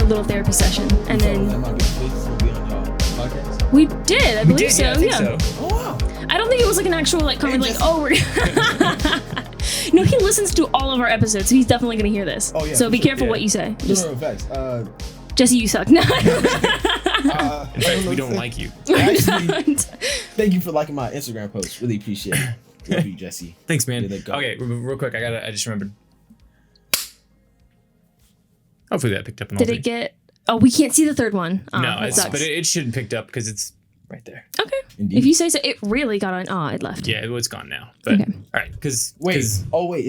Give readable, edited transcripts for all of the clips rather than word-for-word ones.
little therapy session, and then That might be podcast. we did. I believe so. I think Yeah. so. Oh wow. I don't think it was like an actual like comment like, oh, we're. No, he listens to all of our episodes, so he's definitely gonna hear this. Oh, yeah, So for be sure. careful what you say. Just, No, facts. Jesse, you suck. No. In fact, we don't like you. Actually, thank you for liking my Instagram post. Really appreciate it. Love you, Jesse. Thanks, man. You're the goat. Okay, real quick, I just remembered. Hopefully that picked up. Did it get? Oh, we can't see the third one. Oh, No, that sucks. but it should have picked up because it's right there. Okay. Indeed. If you say so, it really got on. Oh, it left. Yeah, it's gone now. But Okay. all right, because Wait. Is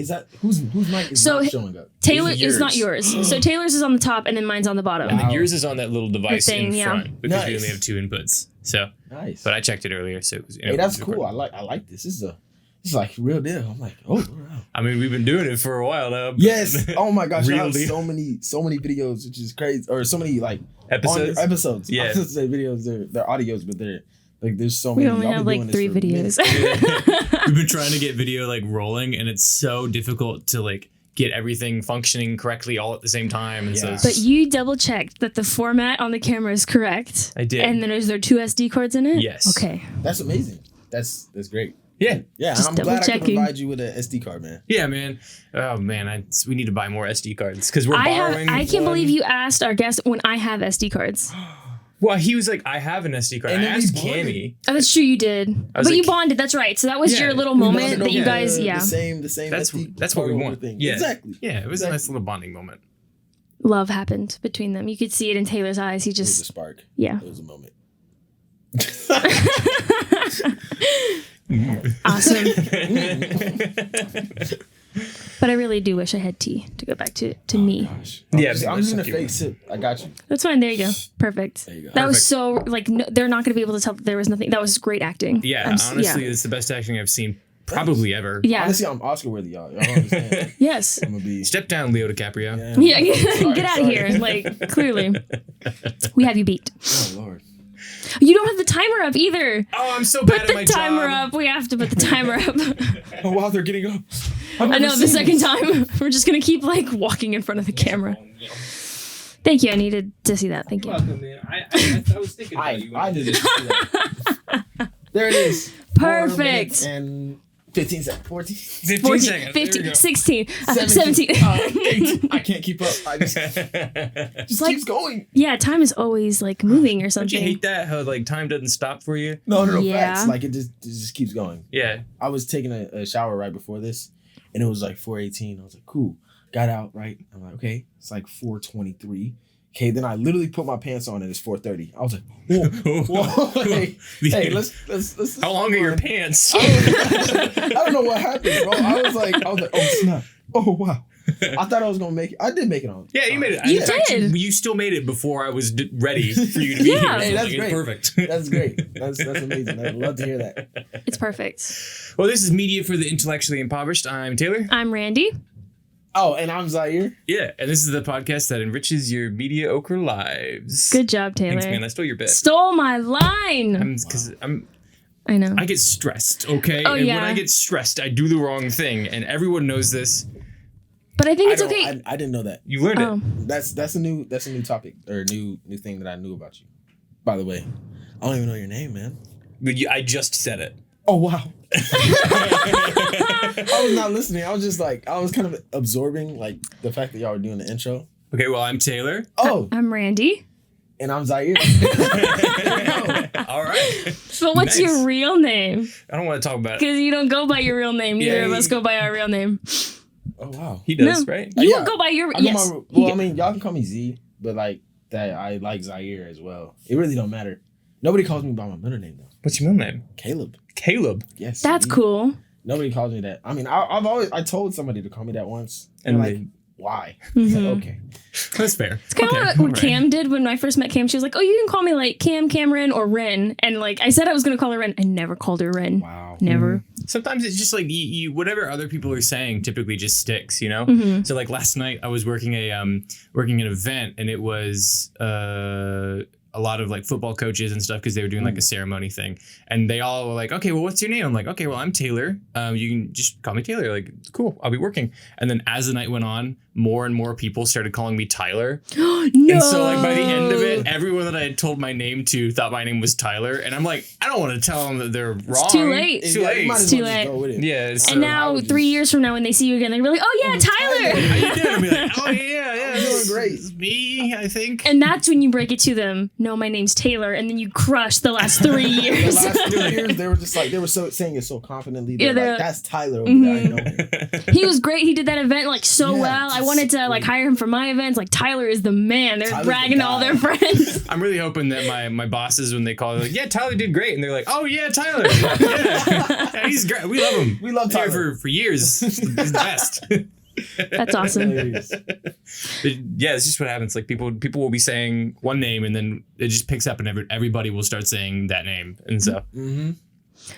that whose mic is So, not showing up? Taylor It's is not yours. So Taylor's is on the top, and then mine's on the bottom. and then Wow. yours is on that little device thing, in yeah. front because we Nice. only have 2 inputs. So, Nice. but I checked it earlier, so it was. Hey, that's cool. I like this. This is like real deal. I'm like, oh wow. I mean, we've been doing it for a while now. but- Yes. Oh my gosh. I Real have deal. so many videos, which is crazy, or so many like Episodes? Episodes. Yeah. I was gonna say videos. They're audios, but they're like there's so We many. only Y'all have been like doing 3 this for videos. minutes. We've been trying to get video like rolling, and it's so difficult to like get everything functioning correctly all at the same time. And so, Yeah. it's But you double checked that the format on the camera is correct. I did. And then is there 2 SD cards in it? Yes. Okay. That's amazing. That's great. yeah, Yeah, Just and I'm glad I could double-checking. provide you with an SD card, man. yeah, man. Oh man, we need to buy more SD cards because we're borrowing. I can't one. believe you asked our guest when I have SD cards. Well, he was like, I have an SD card. And I then we asked bonded. Cammy. Oh, that's true, you did. But was you like- bonded. That's right. So that was Yeah, your little We moment bonded that you over guys, the yeah, same That's SD that's what we card want. thing. Yeah, Exactly. Yeah, it was a Exactly. nice little bonding moment. love happened between them. You could see it in Taylor's eyes. He It was a just, spark. yeah, It was a moment. awesome. But I really do wish I had tea to go back to me. Gosh. Yeah, I'm just gonna that's fake sip. I got you. That's fine. There you go. Perfect. There you go. That was Perfect. so like no, they're not going to be able to tell that there was nothing. That was great acting. Yeah, I'm s- honestly, it's the best acting I've seen probably ever. yeah. Honestly, I'm Oscar worthy, y'all. Y'all don't understand. Yes. I'm gonna be. Step down, Leo DiCaprio. Yeah. Yeah. Sorry, Get out of sorry. here. Like clearly, we have you beat. Oh Lord. You don't have the timer up either. Oh, I'm so Put bad at the my timer job. up. We have to put the timer up. Oh wow, they're getting up. I know the second time we're just gonna keep like walking in front of the camera. Thank you. I needed to see that. Thank you. Welcome, man. I was thinking about you. I did it. There it is. 4 Perfect. minutes and 15 seconds. 14. 15 14, seconds. There 15, we go. 16, 17. 17. 18. I can't keep up. I just like- keeps going. Yeah, time is always like moving or Don't you something. hate that? How like time doesn't stop for you? No, Yeah. facts. Like it just keeps going. Yeah. I was taking a shower right before this, and it was like 4:18. I was like, cool. Got out, right? I'm like, okay. It's like 4:23. Okay, then I literally put my pants on and it's 4:30. I was like, whoa, whoa. hey, let's How long are your pants? I don't know what happened, bro. I was like, oh snap. Oh wow. I thought I was gonna make it. I did make it on. Yeah, you made it. You In fact, did. You still made it before I was ready for you to be Yeah. here. Hey, that's Like, great. Perfect. That's great. That's amazing. I'd love to hear that. It's perfect. Well, this is Media for the Intellectually Impoverished. I'm Taylor. I'm Randy. Oh, and I'm Zyyare. Yeah, and this is the podcast that enriches your mediocre lives. Good job, Taylor. Thanks, man. I stole your bit. Stole my line. Because I know. I get stressed, okay? Oh, and yeah. when I get stressed, I do the wrong thing, and everyone knows this. But I think it's I don't- okay. I didn't know that. You learned Oh. it. That's a new topic or new thing that I knew about you. By the way, I don't even know your name, man. But I just said it. Oh wow. I was not listening. I was just like I was kind of absorbing like the fact that y'all were doing the intro. Okay, well, I'm Taylor. Oh, I'm Randy. and I'm Zyyare. All right. But what's Nice. your real name? I don't want to talk about it. Because you don't go by your real name. Neither Yeah, of us go by our real name. Oh wow. He does, No. right? You Yeah. will go by your I know yes. I mean, y'all can call me Z, but like that, I like Zyyare as well. It really don't matter. Nobody calls me by my middle name though. What's your middle name? Caleb. Caleb. Yes. That's Z. cool. Nobody calls me that. I mean, I've always told somebody to call me that once, and And like, they- why? It's like, okay. That's fair. It's kind of Okay, what all right. Cam did when I first met Cam. She was like, "Oh, you can call me like Cam, Cameron, or Ren." And like I said, I was gonna call her Ren. I never called her Ren. Wow. Never. Sometimes it's just like you whatever other people are saying typically just sticks, you know. Mm-hmm. So like last night I was working an event and it was a lot of like football coaches and stuff because they were doing like a ceremony thing, and they all were like, "Okay, well, what's your name?" I'm like, "Okay, well, I'm Taylor. You can just call me Taylor. Like, cool. I'll be working." And then as the night went on, more and more people started calling me Tyler. No. And so like by the end of it, everyone that I had told my name to thought my name was Tyler. And I'm like, I don't want to tell them that they're wrong. It's too late. It's too late. You might as It's too well just late. go with it. Yeah. So, And now 3 years from now, when they see you again, they're like, "Oh yeah, Tyler." how you doing? I'll be like, oh yeah, I'm doing great. It's me, I think. And that's when you break it to them. No, my name's Taylor, and then you crush the last 3 The years. last 3 years, they were just like, they were so saying it so confidently. Yeah, They're they're- like, that's Tyler over there. I know him. He was great. He did that event like so Yeah, well. I wanted to like hire him for my events. Like Tyler is the man. They're Tyler's bragging the to all guy. their friends. I'm really hoping that my bosses, when they call, they're like, yeah, Tyler did great. And they're like, oh yeah, Tyler. Yeah, he's great. We love him. We love Been here Tyler. for years. He's the best. That's awesome. Hilarious. But yeah, it's just what happens. Like people will be saying one name and then it just picks up and everybody will start saying that name. And so Mm-hmm.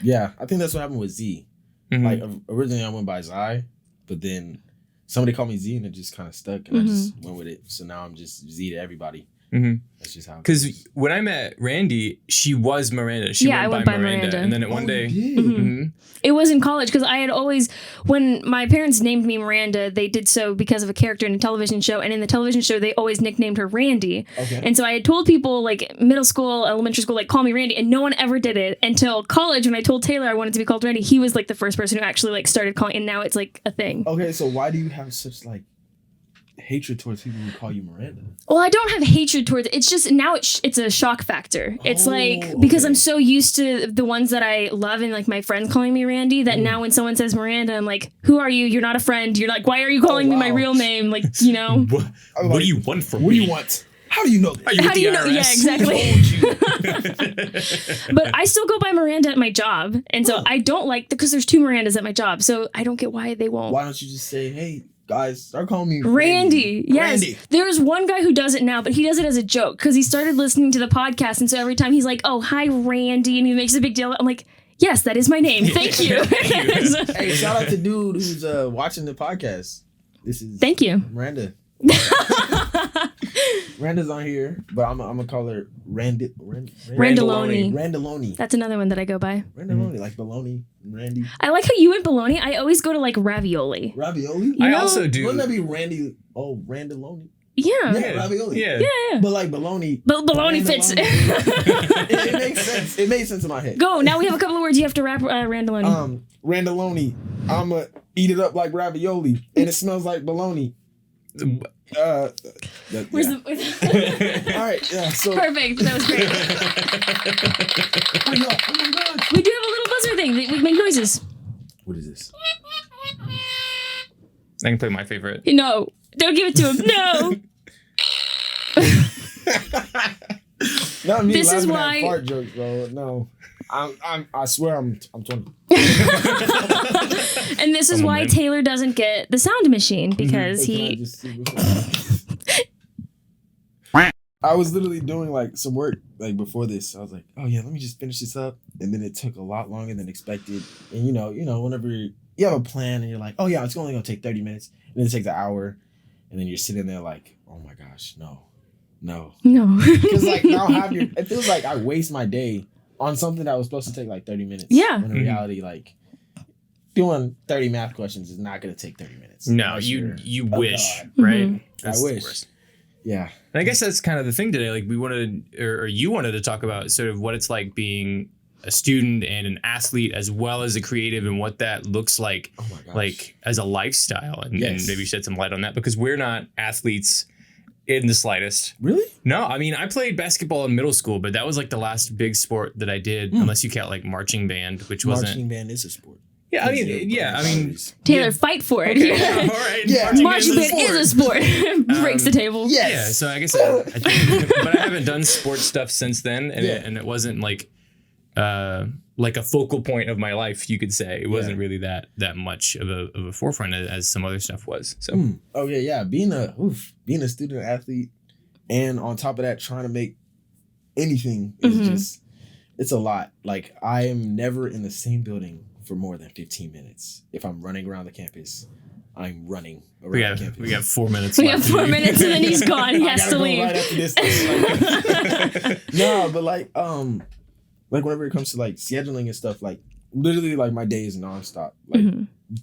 Yeah, I think that's what happened with Z. Mhm. Like originally I went by Zyyare, but then somebody called me Z and it just kind of stuck and I just went with it. So now I'm just Z to everybody. Mhm. That's just how. Because when I met Randy, she was Miranda. She Yeah, I went by Miranda. And then one day, Yeah. Mhm. It was in college because I had always, when my parents named me Miranda, they did so because of a character in a television show. And in the television show, they always nicknamed her Randy. Okay. And so I had told people like middle school, elementary school, like call me Randy. And no one ever did it until college. When I told Taylor I wanted to be called Randy, he was like the first person who actually like started calling. And now it's like a thing. Okay, so why do you have such like hatred towards people who call you Miranda? Well, I don't have hatred towards it. It's just now it's a shock factor. It's Oh, like because okay. I'm so used to the ones that I love and like my friends calling me Randy that now when someone says Miranda, I'm like, who are you? You're not a friend. You're like, why are you calling me my wow. real name? Like, you know. What do you want from What me? do you want? How do you know this? How do you know? Yeah, exactly. But I still go by Miranda at my job, and so Huh. I don't like because there's 2 Mirandas at my job, so I don't get why they won't. Why don't you just say, hey guys, start calling me Randy, yes. Randy. There's one guy who does it now, but he does it as a joke because he started listening to the podcast, and so every time he's like, "Oh, hi, Randy," and he makes a big deal. I'm like, "Yes, that is my name. Thank you." Hey, shout out to dude who's watching the podcast. This is Thank you. Miranda. Miranda's on here, but I'm gonna call her Randaloni. Randaloni. That's another one that I go by. Randaloni, like bologna, Randy. I like how you went bologna. I always go to like ravioli. Ravioli? You I know- also do. Wouldn't that be Randy? Oh, Randaloni. Yeah. Yeah, ravioli. Yeah. Yeah. But like bologna. But bologna fits. it makes sense. It made sense in my head. Go. Now we have a couple of words you have to wrap Randaloni. Randaloni. I'ma eat it up like ravioli, and it smells like bologna. Where's Yeah. the... All right, yeah. So Perfect. That was great. oh my gosh. We do have a little buzzer thing. We make noises. What is this? I can play my favorite. No. Don't give it to him. No. Not me This is laughing why- at fart jokes, bro. No, I swear I'm 20. And this is Come on, why man. Taylor doesn't get the sound machine because Hey, can I he. just see I was literally doing like some work like before this. I was like, oh yeah, let me just finish this up, and then it took a lot longer than expected. And you know, whenever you have a plan and you're like, oh yeah, it's only gonna take 30 minutes, and then it takes an hour, and then you're sitting there like, oh my gosh, no. No. Because like now it feels like I waste my day on something that was supposed to take like 30 minutes. Yeah. When in reality, like doing 30 math questions is not gonna take 30 minutes. No, unless you you're a wish, god. right? Mhm. That's I the wish. worst. Yeah. And I guess that's kind of the thing today. Like we wanted, or you wanted to talk about sort of what it's like being a student and an athlete as well as a creative and what that looks like, Oh my gosh. like as a lifestyle, and Yes. maybe shed some light on that because we're not athletes in the slightest. Really? No, I mean I played basketball in middle school, but that was like the last big sport that I did, unless you count like marching band, which wasn't. Marching band is a sport. Yeah, I mean, yeah, I mean, Taylor, fight for it. okay, all right. Yeah. Marching band is a sport. Breaks the table. Yes. Yeah, so I guess I think, but I haven't done sports stuff since then, and Yeah. it wasn't like a focal point of my life, you could say. It wasn't really that much of a forefront as some other stuff was. So Okay, yeah. Being a student athlete, and on top of that, trying to make anything is just, it's a lot. Like I am never in the same building for more than 15 minutes. If I'm running around the campus, I'm running around the campus. we got 4 minutes. We have left. 4 minutes and then he's gone. He I has gotta to go leave. right after this. No, but like whenever it comes to like scheduling and stuff, like literally like my day is nonstop. Like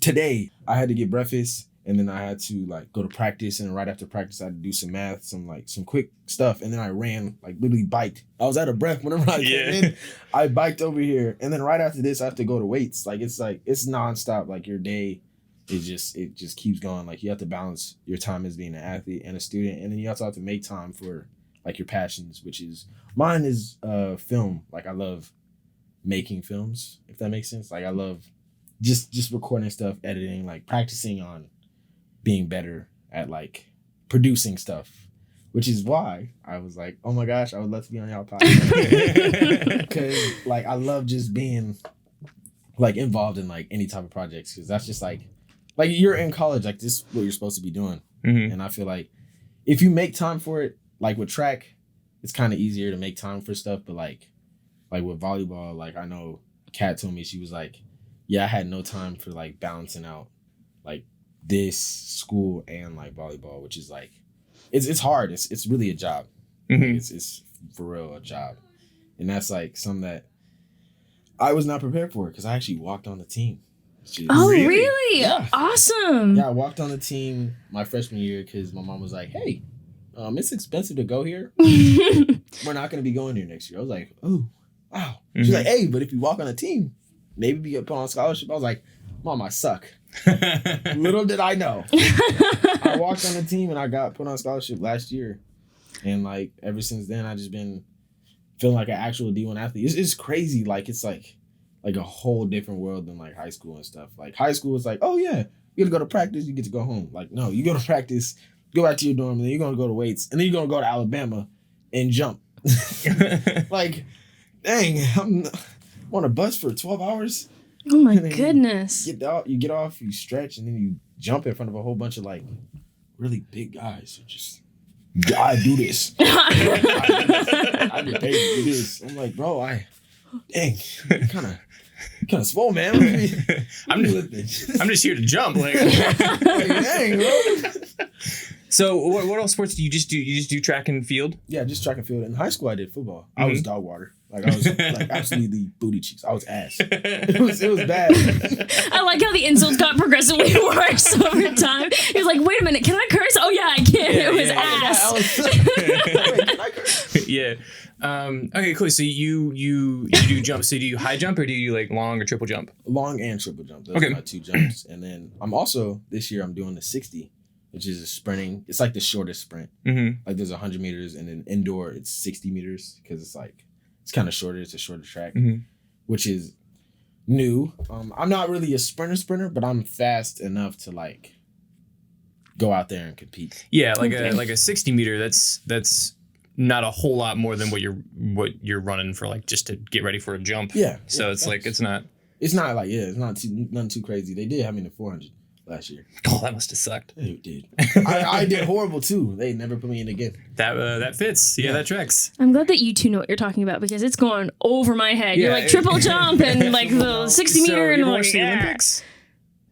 today I had to get breakfast, and then I had to like go to practice, and right after practice I had to do some math, some quick stuff, and then I ran, like literally biked. I was out of breath whenever I came in. I biked over here, and then right after this I have to go to weights. It's nonstop. Like your day it just keeps going. Like you have to balance your time as being an athlete and a student, and then you also have to make time for like your passions, which is mine is film. Like I love making films, if that makes sense. Like I love just recording stuff, editing, like practicing on being better at like producing stuff, which is why I was like, oh my gosh, I would love to be on y'all podcast. Because like I love just being like involved in like any type of projects, because that's just like you're in college, like this is what you're supposed to be doing. And I feel like if you make time for it, like with track, it's kind of easier to make time for stuff, but like with volleyball, like I know Kat told me, she was like, yeah, I had no time for like balancing out like this school and like volleyball, which is like it's hard. It's really a job. It's for real a job, and that's like something that I was not prepared for, because I actually walked on the team. Really? Yeah. Awesome. Yeah, I walked on the team my freshman year because my mom was like, hey, it's expensive to go here. We're not going to be going here next year. I was like, oh, wow. She's like, hey, but if you walk on a team, maybe you get put on scholarship. I was like, Mom, I suck. Little did I know. I walked on the team and I got put on scholarship last year. And like ever since then, I just been feeling like an actual D1 athlete. It's crazy. Like it's like a whole different world than like high school and stuff. Like high school is like, oh yeah, you gotta go to practice, you get to go home. Like no, you go to practice, go back to your dorm, and then you're gonna go to weights, and then you're gonna go to Alabama and jump. Like, dang, I'm on a bus for 12 hours. Oh my goodness. You get off, you stretch, and then you jump in front of a whole bunch of like really big guys who just, I do this. I get paid to do this. I'm like, bro, dang, kind of swole, man. I'm just here to jump. Like, dang, bro. So what else sports do you just do? You just do track and field? Yeah, just track and field. In high school, I did football. I was dog water. Like I was like absolutely booty cheeks. I was ass. It was bad. I like how the insults got progressively worse over time. He was like, wait a minute, can I curse? Oh yeah, I can. It was ass. Wait, can I curse? Yeah. Okay, cool. So you do jump. So do you high jump or do you like long or triple jump? Long and triple jump. Those are my two jumps. And then this year I'm doing the 60, which is a sprinting. It's like the shortest sprint. Like there's 100 meters, and then indoor it's 60 meters because it's like it's kind of shorter. It's a shorter track, which is new. I'm not really a sprinter, but I'm fast enough to like go out there and compete. Yeah, like a 60 meter. That's not a whole lot more than what you're running for, like just to get ready for a jump. Yeah. So it's like it's not nothing too crazy. They did have me in the 400 last year. Oh, that must have sucked. It did. I did horrible too. They never put me in again. That fits. Yeah, that tracks. I'm glad that you two know what you're talking about, because it's going over my head. You're like triple jump and like the 60 meter, so and you like watch the Olympics.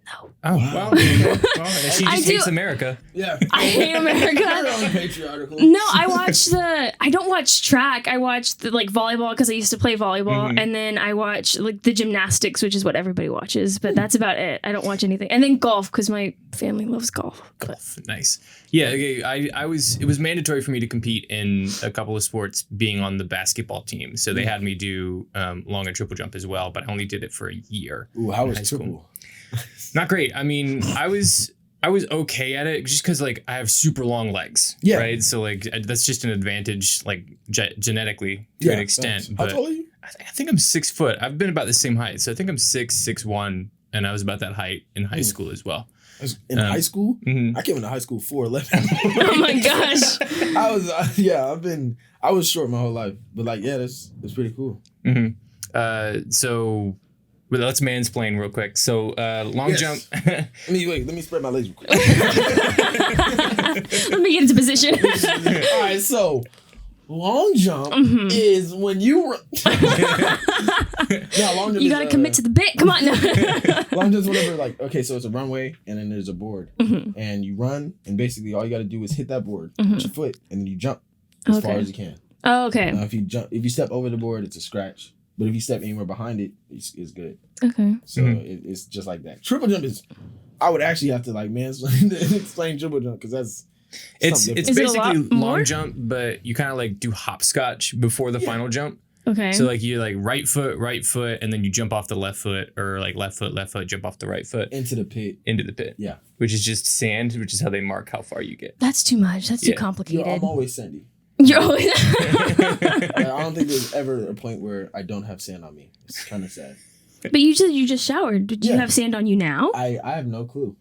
No. Oh, wow. Well, she just hates America. Yeah. I hate America. Patriarchal. No, I don't watch track. I watch the like volleyball because I used to play volleyball, and then I watch like the gymnastics, which is what everybody watches, but that's about it. I don't watch anything. And then golf, because my family loves golf. Golf, nice. Yeah, okay, it was mandatory for me to compete in a couple of sports being on the basketball team. So they had me do long and triple jump as well, but I only did it for a year. Ooh, how was triple? Not great. I mean, I was okay at it just because like I have super long legs. Yeah. Right. So like that's just an advantage, like genetically to an extent. How tall are you? I think I'm 6 foot. I've been about the same height, so I think I'm 6'1", and I was about that height in high school as well. In high school? I came into high school 4'11". Oh my gosh. I was short my whole life, but like that's pretty cool. So. But let's mansplain real quick. So, long jump. Let me spread my legs real quick. Let me get into position. All right, so long jump is when you run. Long jump you got to commit to the bit. Come on. Long jump's whatever, like, okay, so it's a runway and then there's a board. And you run, and basically all you got to do is hit that board with your foot, and then you jump as far as you can. Oh, okay. If you step over the board, it's a scratch. But if you step anywhere behind it, it's good. Okay. So it's just like that. Triple jump is I would actually have to like explain dribble jump because that's It's different. Is it a lot basically more? long jump, but you kind of like do hopscotch before the final jump. Okay. So like you like right foot, and then you jump off the left foot, or like left foot, jump off the right foot into the pit. Yeah. Which is just sand, which is how they mark how far you get. That's too much. That's too Yeah. complicated. I'm always sandy. You're always. I don't think there's ever a point where I don't have sand on me. It's kind of sad. But you just showered. Did you Yeah. have sand on you now? I have no clue.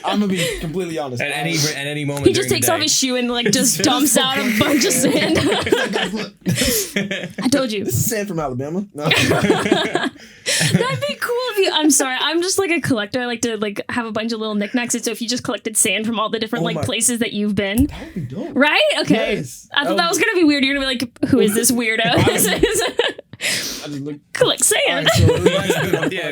I'm gonna be completely honest. At any moment, He just during takes the off day. his shoe and like just dumps out a bunch of sand. I told you. This is sand from Alabama. No. That'd be cool if you. I'm sorry. I'm just like a collector. I like to like have a bunch of little knickknacks. And so if you just collected sand from all the different Oh my- places that you've been, That would be dope. right? Okay. Yes. I thought that was gonna be weird. You're gonna be like, who is this weirdo? I just look. Collect sand. All right, so it was nice to be on the Yeah.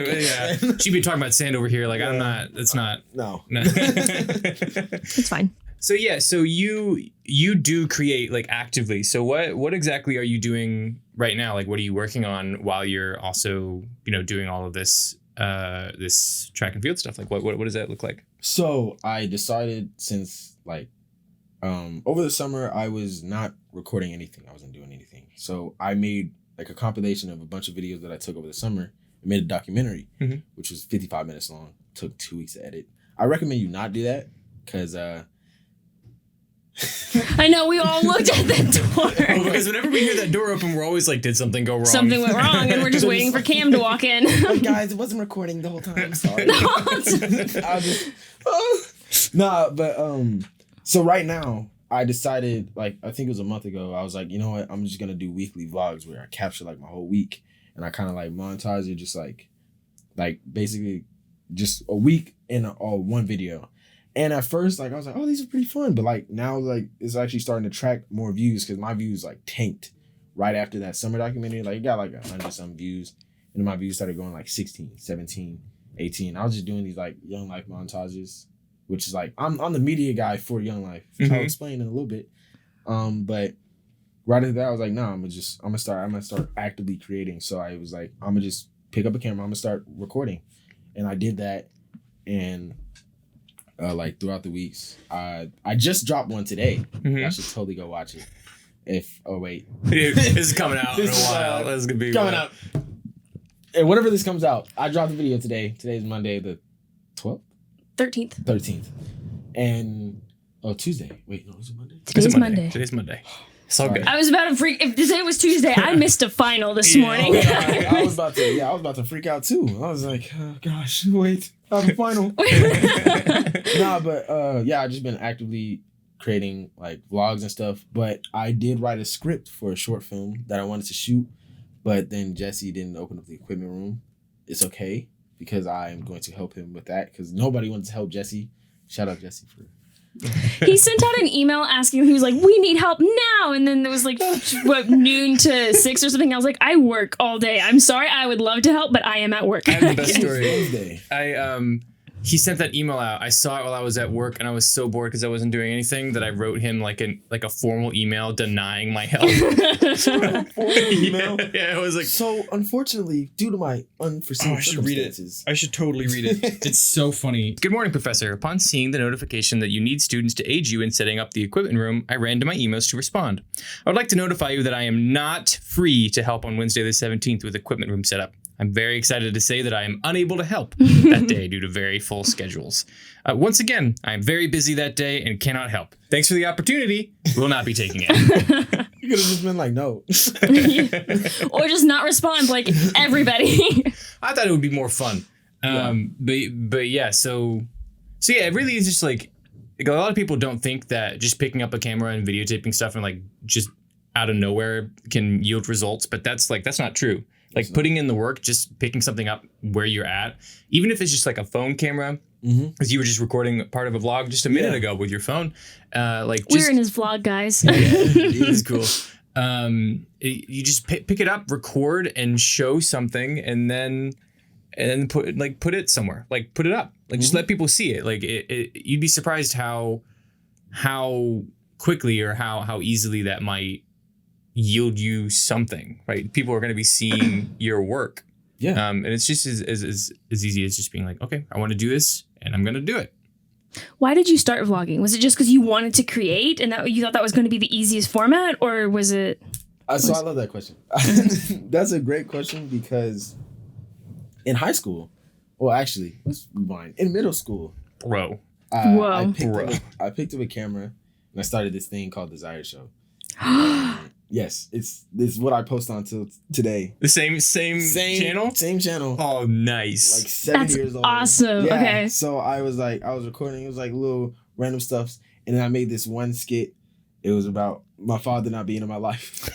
podcast. She'd be talking about sand over here. Like I'm not. It's not. No. No. It's fine. So yeah, so you do create like actively. So what exactly are you doing right now? Like what are you working on while you're also, doing all of this this track and field stuff? Like what does that look like? So I decided since over the summer I was not recording anything. I wasn't doing anything. So I made like a compilation of a bunch of videos that I took over the summer. I made a documentary, which was 55 minutes long. Took 2 weeks to edit. I recommend you not do that because I know we all looked at the door. Well, because whenever we hear that door open, we're always like, did something go wrong? Something went wrong, and we're just waiting for Cam to walk in. Hey guys, it wasn't recording the whole time. Sorry. So right now I decided, like, I think it was a month ago, I was like, you know what, I'm just gonna do weekly vlogs where I capture like my whole week and I kind of like montage it, just like basically just a week in one video. And at first, like, I was like, oh, these are pretty fun, but like now, like, it's actually starting to track more views because my views like tanked right after that summer documentary. Like, it got like 100 some views, and then my views started going like 16, 17, 18. I was just doing these like Young Life montages, which is like I'm the media guy for Young Life, which I'll explain in a little bit. But right after that, I was like, no, I'm gonna start actively creating. So I was like, I'm gonna just pick up a camera, I'm gonna start recording, and I did that, and like throughout the weeks, I just dropped one today. I should totally go watch it. This is coming out in a while. This is gonna be coming out. And whenever this comes out, I dropped the video today. Today's Monday, the 12th? 13th. And Tuesday. Wait, no, is it Monday? Today's Monday. Today's Monday. It's all good. I was about to freak. If today was Tuesday, I missed a final this morning. I was about to freak out too. I was like, oh gosh, wait, I have a final. I've just been actively creating like vlogs and stuff. But I did write a script for a short film that I wanted to shoot, but then Jesse didn't open up the equipment room. It's okay because I am going to help him with that because nobody wanted to help Jesse. Shout out Jesse for. He sent out an email asking, he was like, we need help now. And then there was like, noon to 6 or something. I was like, I work all day. I'm sorry. I would love to help, but I am at work. I have the best story. Wednesday. He sent that email out. I saw it while I was at work, and I was so bored because I wasn't doing anything that I wrote him like a formal email denying my help. Email. Yeah, it was like, So unfortunately, due to my unforeseen I should read it. circumstances, I should totally read it. It's so funny. good morning, Professor. Upon seeing the notification that you need students to aid you in setting up the equipment room, I ran to my emails to respond. I would like to notify you that I am not free to help on Wednesday the 17th with equipment room setup. I'm very excited to say that I am unable to help that day due to very full schedules. Once again, I am very busy that day and cannot help. Thanks for the opportunity. Will not be taking it. you could have just been like, no. Or just not respond like everybody. I thought it would be more fun. But yeah, so yeah, it really is just like a lot of people don't think that just picking up a camera and videotaping stuff and like just out of nowhere can yield results, but that's not true. Like putting in the work, just picking something up where you're at, even if it's just like a phone camera, because you were just recording part of a vlog just a minute ago with your phone. We're in his vlog, guys. It is cool. You just pick it up, record, and show something, and then put it somewhere, like put it up, like just let people see it. Like you'd be surprised how quickly or how easily that might yield you something, right? People are going to be seeing your work. Yeah. And it's just as easy as just being like, okay, I want to do this and I'm going to do it. Why did you start vlogging? Was it just because you wanted to create and that you thought that was going to be the easiest format, or was it? So I love that question. That's a great question because in high school, well, actually, let's rewind. In middle school, Bro. Whoa. I picked up a camera and I started this thing called the Zyyare Show. Yes, it's what I post on till today. The same channel? Same channel. Oh, nice. Like 7 That's years old. awesome. Yeah. Okay. So I was recording. It was like little random stuff, and then I made this one skit. It was about my father not being in my life.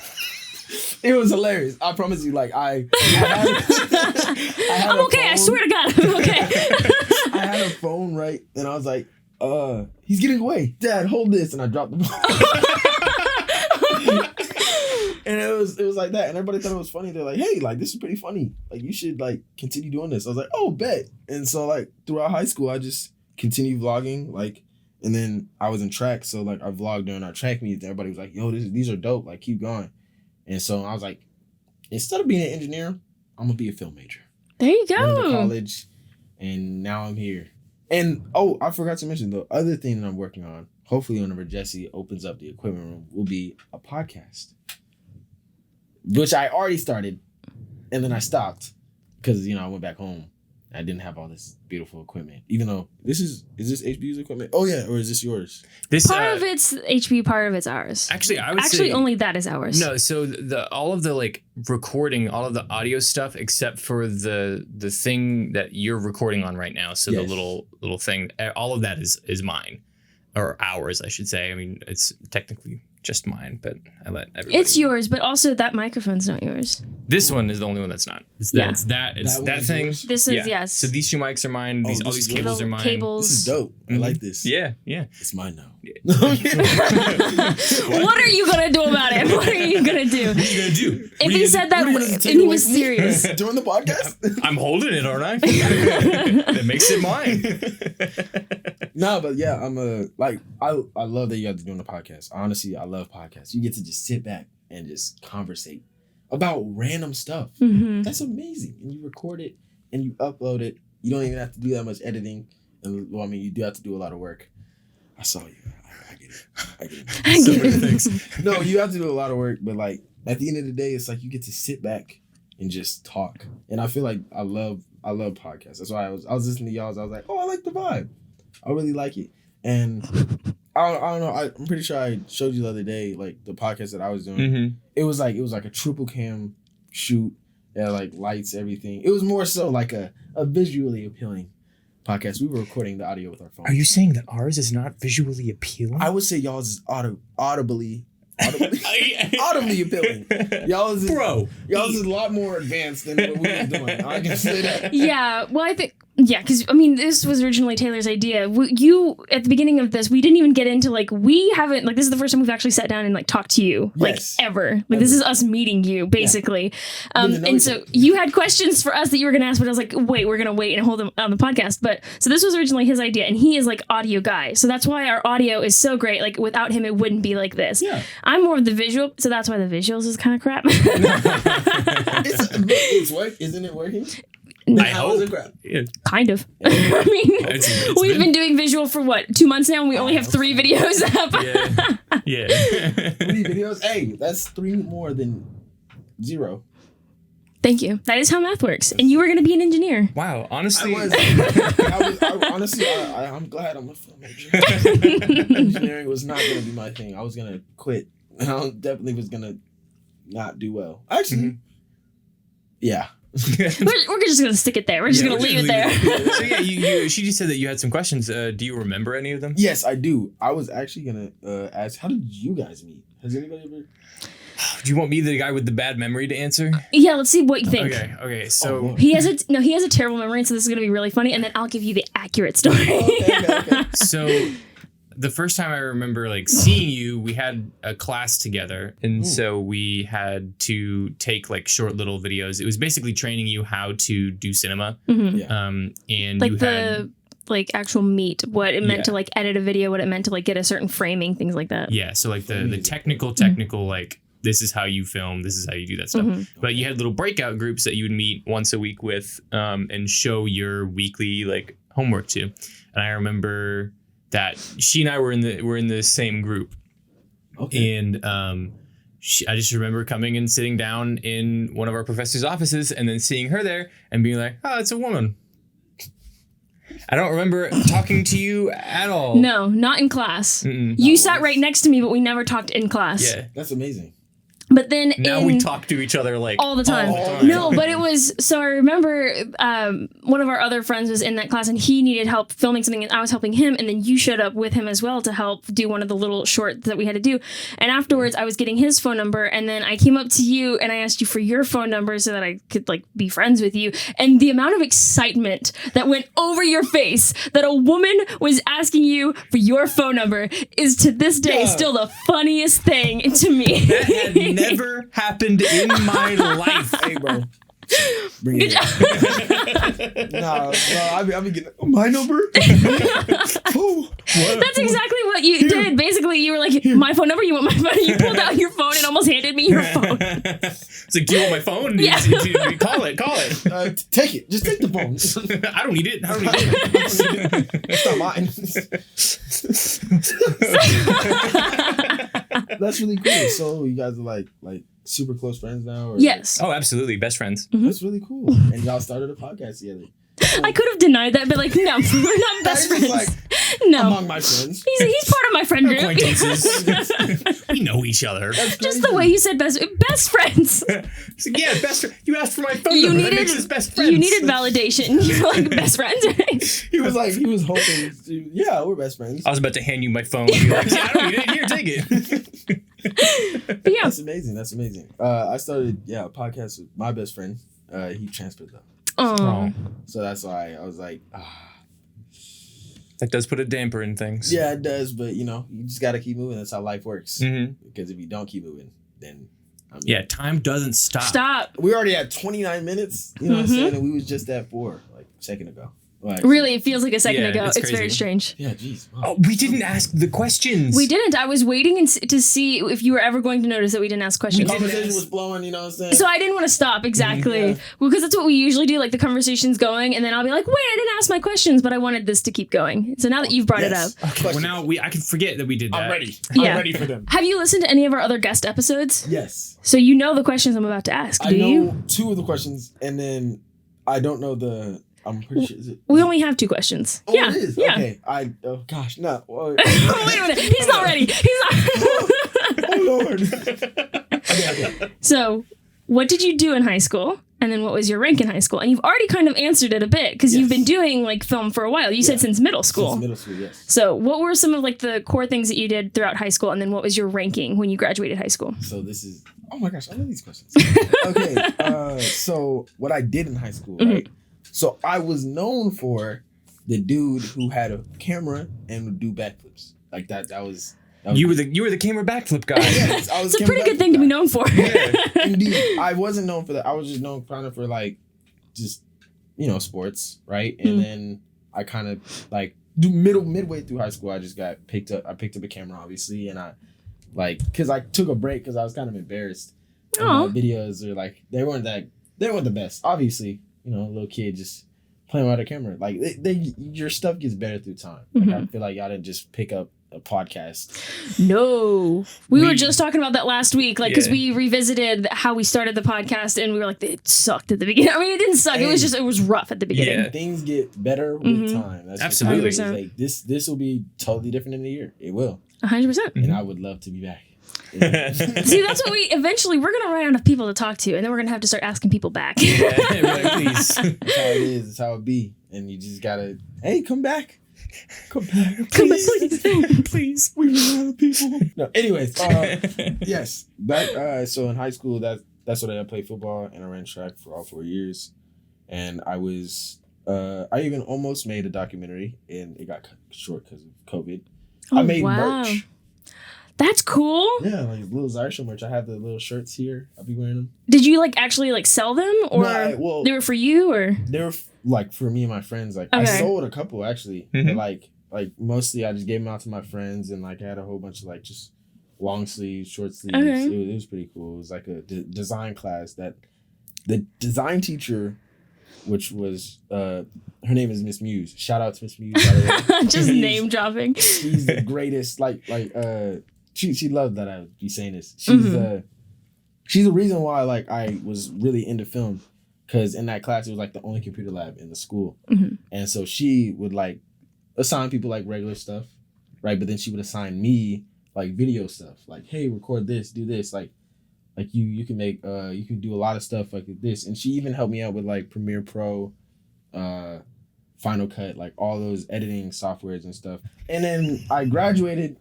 It was hilarious. I promise you. Like I had I'm okay. I swear to God, I'm okay. I had a phone, right, and I was like, he's getting away. Dad, hold this, and I dropped the phone. And it was like that, and everybody thought it was funny. They're like, "Hey, like this is pretty funny. Like you should like continue doing this." I was like, "Oh, bet." And so like throughout high school, I just continued vlogging. Like, and then I was in track, so like I vlogged during our track meets. Everybody was like, "Yo, these are dope. Like keep going." And so I was like, instead of being an engineer, I'm gonna be a film major. There you Went to go. college, and now I'm here. And I forgot to mention the other thing that I'm working on. Hopefully, whenever Jesse opens up the equipment room, will be a podcast, which I already started, and then I stopped because I went back home. I didn't have all this beautiful equipment, even though is this HBU's equipment? Oh yeah, or is this yours? This Part of it's HB, part of it's ours. actually, I would say only that is ours. no. So all of the like recording, all of the audio stuff, except for the thing that you're recording on right now. So Yes. the little thing, all of that is mine, or ours, I should say. I mean, it's technically just mine, but I let everybody. It's yours, but also that microphone's not yours. This one is the only one that's not. It's Yeah. that That thing. one's yours? This is yes. So these two mics are mine. Oh, All this these is cables Little are mine. cables. This is dope. I like this. Yeah. It's mine now. What are you gonna do about it? What are you gonna do? What are you gonna do? If he said that and he was serious. During the podcast? I'm holding it, aren't I? That makes it mine. No, but yeah, I'm I love that you guys are doing the podcast. Honestly, I love podcasts. You get to just sit back and just conversate about random stuff. Mm-hmm. That's amazing. And you record it and you upload it. You don't even have to do that much editing. And well, I mean, you do have to do a lot of work. I saw you. I get it. So many things. No, you have to do a lot of work, but like at the end of the day, it's like you get to sit back and just talk. And I feel like I love podcasts. That's why I was listening to y'all's. I was like, oh, I like the vibe. I really like it. And I don't know. I'm pretty sure I showed you the other day, like the podcast that I was doing. Mm-hmm. It was like a triple cam shoot. Yeah, like lights, everything. It was more so like a visually appealing podcast. We were recording the audio with our phone. Are you saying that ours is not visually appealing? I would say y'all's is audibly appealing. Y'all's is a lot more advanced than what we were doing. I can say that. Yeah, well, I think because I mean, this was originally Taylor's idea. You at the beginning of this, we didn't even get into we haven't this is the first time we've actually sat down and talked to you Yes. ever. This is us meeting you basically. Getting to know And each so other. you had questions for us that you were going to ask, but I was like, wait, we're going to wait and hold them on the podcast. But so this was originally his idea, and he is audio guy, so that's why our audio is so great. Without him, it wouldn't be like this. Yeah. I'm more of the visual, so that's why the visuals is kind of crap. It's work, isn't it working? I How is hope. it crap? Yeah. Kind of. I mean, It's we've been doing visual for 2 months now, and we only have 3 videos up. Yeah. 3 videos? Hey, that's 3 more than 0. Thank you. That is how math works. And you were going to be an engineer. Wow. Honestly, Honestly, I'm glad I'm a film major. Engineering was not going to be my thing. I was going to quit. And I definitely was going to not do well. Actually, yeah. We're just going to stick it there. We're just going to leave it there. So yeah, she just said that you had some questions. Do you remember any of them? Yes, I do. I was actually going to ask, how did you guys meet? Has anybody ever... Do you want me, the guy with the bad memory, to answer? Yeah, let's see what you think. Okay. So Oh, He has a terrible memory, so this is going to be really funny, and then I'll give you the accurate story. okay. So the first time I remember seeing you, we had a class together, and so we had to take had little videos. It was basically training you how to do cinema. Mhm. Yeah. And You had actual meat, what it meant Yeah. to edit a video, what it meant to get a certain framing, things like that. Yeah, so the technical this is how you film, this is how you do that stuff. But you had little breakout groups that you would meet once a week with and show your weekly like homework to. And I remember that she and I were in the same group. Okay. And I just remember coming and sitting down in one of our professor's offices and then seeing her there and being like, oh, it's a woman. I don't remember talking to you at all. No, not in class. You sat right next to me, but we never talked in class. Yeah. That's amazing. But then Now we talk to each other like all the time. No, but it was, so I remember one of our other friends was in that class and he needed help filming something and I was helping him, and then you showed up with him as well to help do one of the little shorts that we had to do. And afterwards I was getting his phone number, and then I came up to you and I asked you for your phone number so that I could like be friends with you. And the amount of excitement that went over your face that a woman was asking you for your phone number is to this day still the funniest thing to me. that had never happened in my life. Hey, bro. Bring it in. No, I be getting my number. Oh, That's exactly what you did. Basically, you were like, my phone number, you want my phone? You pulled out your phone and almost handed me your phone. It's like, do you want my phone? Yeah. Call it. Take it. Just take the phone. I don't need it. It's not mine. That's really cool. So you guys are like super close friends now? Or Yes. Oh, absolutely. Best friends. That's really cool. And y'all started a podcast together. I could have denied that, but like, no, we're not best That is friends. like No. among my friends. He's part of my friend group. Acquaintances. We know each other. That's Just crazy. the way you said best friends. So, yeah, best friend. You asked for my phone You number. That needed makes us best friends. you needed validation. You were like best friends. He was hoping to, yeah, we're best friends. I was about to hand you my phone. You're like, yeah, I don't need it. Here, take it. But yeah. That's amazing. I started a podcast with my best friend. He transferred though. Oh. So that's why I was like, That does put a damper in things. yeah, it does, but you just got to keep moving. That's how life works. Mm-hmm. Because if you don't keep moving, then Yeah, time doesn't stop. Stop. we already had 29 minutes. You know what I'm saying? And we was just at 4 like a second ago. Like, Really, it feels like a second Yeah, ago. it's It's very crazy. strange. Yeah, jeez. Wow. Oh, we didn't ask the questions. We didn't. I was waiting to see if you were ever going to notice that we didn't ask The questions. conversation was blowing. You know what I'm saying? So I didn't want to stop, exactly. Yeah. Well, because that's what we usually do, like the conversation's going, and then I'll be like, wait, I didn't ask my questions, but I wanted this to keep going. So now that you've brought it up. Yes. Well, now I can forget that we did that. I'm ready. Yeah. I'm ready for them. Have you listened to any of our other guest episodes? Yes. So you know the questions I'm about to ask, do I know you? 2 of the questions, and then I don't know I'm pretty sure. Is it? We only have 2 questions. Oh, yeah. it is? Yeah. Okay. Oh, gosh. No. Oh, Wait a minute. He's not ready. He's not. oh Lord. Okay. So, what did you do in high school? And then what was your rank in high school? And you've already kind of answered it a bit because you've Yes. been doing like film for a while. You said since middle school. Since middle school, yes. So, what were some of like the core things that you did throughout high school? And then what was your ranking when you graduated high school? So this is, oh my gosh, I love these questions. Okay, so what I did in high school, right? So I was known for the dude who had a camera and would do backflips. Like that was You were the camera backflip guy. Yes, I was It's a pretty good thing to be known for. Indeed, I wasn't known for that. I was just known kind of for like, just sports, right? And then I kind of like midway through high school, I just got picked up. I picked up a camera, obviously, and I because I took a break because I was kind of embarrassed. And my videos are like they weren't the best. Obviously, a little kid just playing with a camera. Like your stuff gets better through time. Like I feel like y'all didn't just pick up a podcast. No. We were just talking about that last week, like, because Yeah. we revisited how we started the podcast and we were like, it sucked at the beginning. I mean, it didn't suck. It was rough at the beginning. Yeah. Things get better with time. That's just how it is. 100%. Like this will be totally different in a year. It will. 100%. And I would love to be back. See, that's what we're going to run out of people to talk to, and then we're going to have to start asking people back. Yeah, like, please. That's how it is. That's how it be. And you just gotta, hey, come back. Come back. Come back, Please. please. Please. We run out of people. No, anyways, yes. So in high school, that's what I played football and I ran track for all 4 years. And I was, I even almost made a documentary and it got cut short because of COVID. I made merch. That's cool. Yeah, like little Zyyare show merch. I have the little shirts here. I'll be wearing them. Did you actually sell them, or Well, they were for you, or? they're like for me and my friends. Like I Okay. sold a couple actually. But, like mostly I just gave them out to my friends and like I had a whole bunch of like just long sleeves, short sleeves. Okay. It was pretty cool. It was like a design class that the design teacher, which was her name is Miss Muse. Shout out to Miss Muse, by the way. Just name dropping. She's the greatest. She loved that I would be saying this. She's the reason why like I was really into film, because in that class it was like the only computer lab in the school, and so she would like assign people like regular stuff, right? But then she would assign me like video stuff, like hey, record this, do this, like you can make you can do a lot of stuff like this, and she even helped me out with like Premiere Pro, Final Cut, like all those editing softwares and stuff. And then I graduated.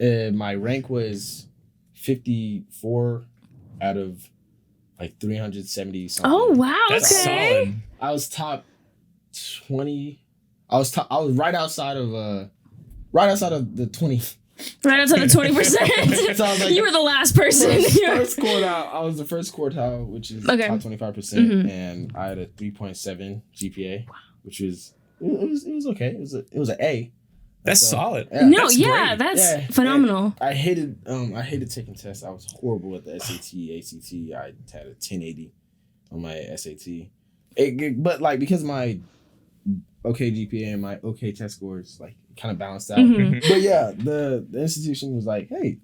My rank was 54 out of like 370 something. Oh wow! That's Okay. solid. I was top 20. I was right outside of the 20. Right outside of 20%. So I was like, you were the last person. First quartile. I was the first quartile, which is Okay. top 25%, and I had a 3.7 GPA, which was it was okay. It was an A. That's So, solid. yeah. No, That's yeah, great. that's Yeah. phenomenal. I hated taking tests. I was horrible at the SAT, ACT. I had a 1080 on my SAT. But like because my okay GPA and my okay test scores like kind of balanced out. But yeah, the institution was like, hey,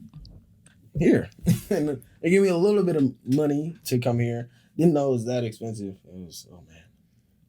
here. And they gave me a little bit of money to come here. Didn't know it was that expensive. It was, oh man.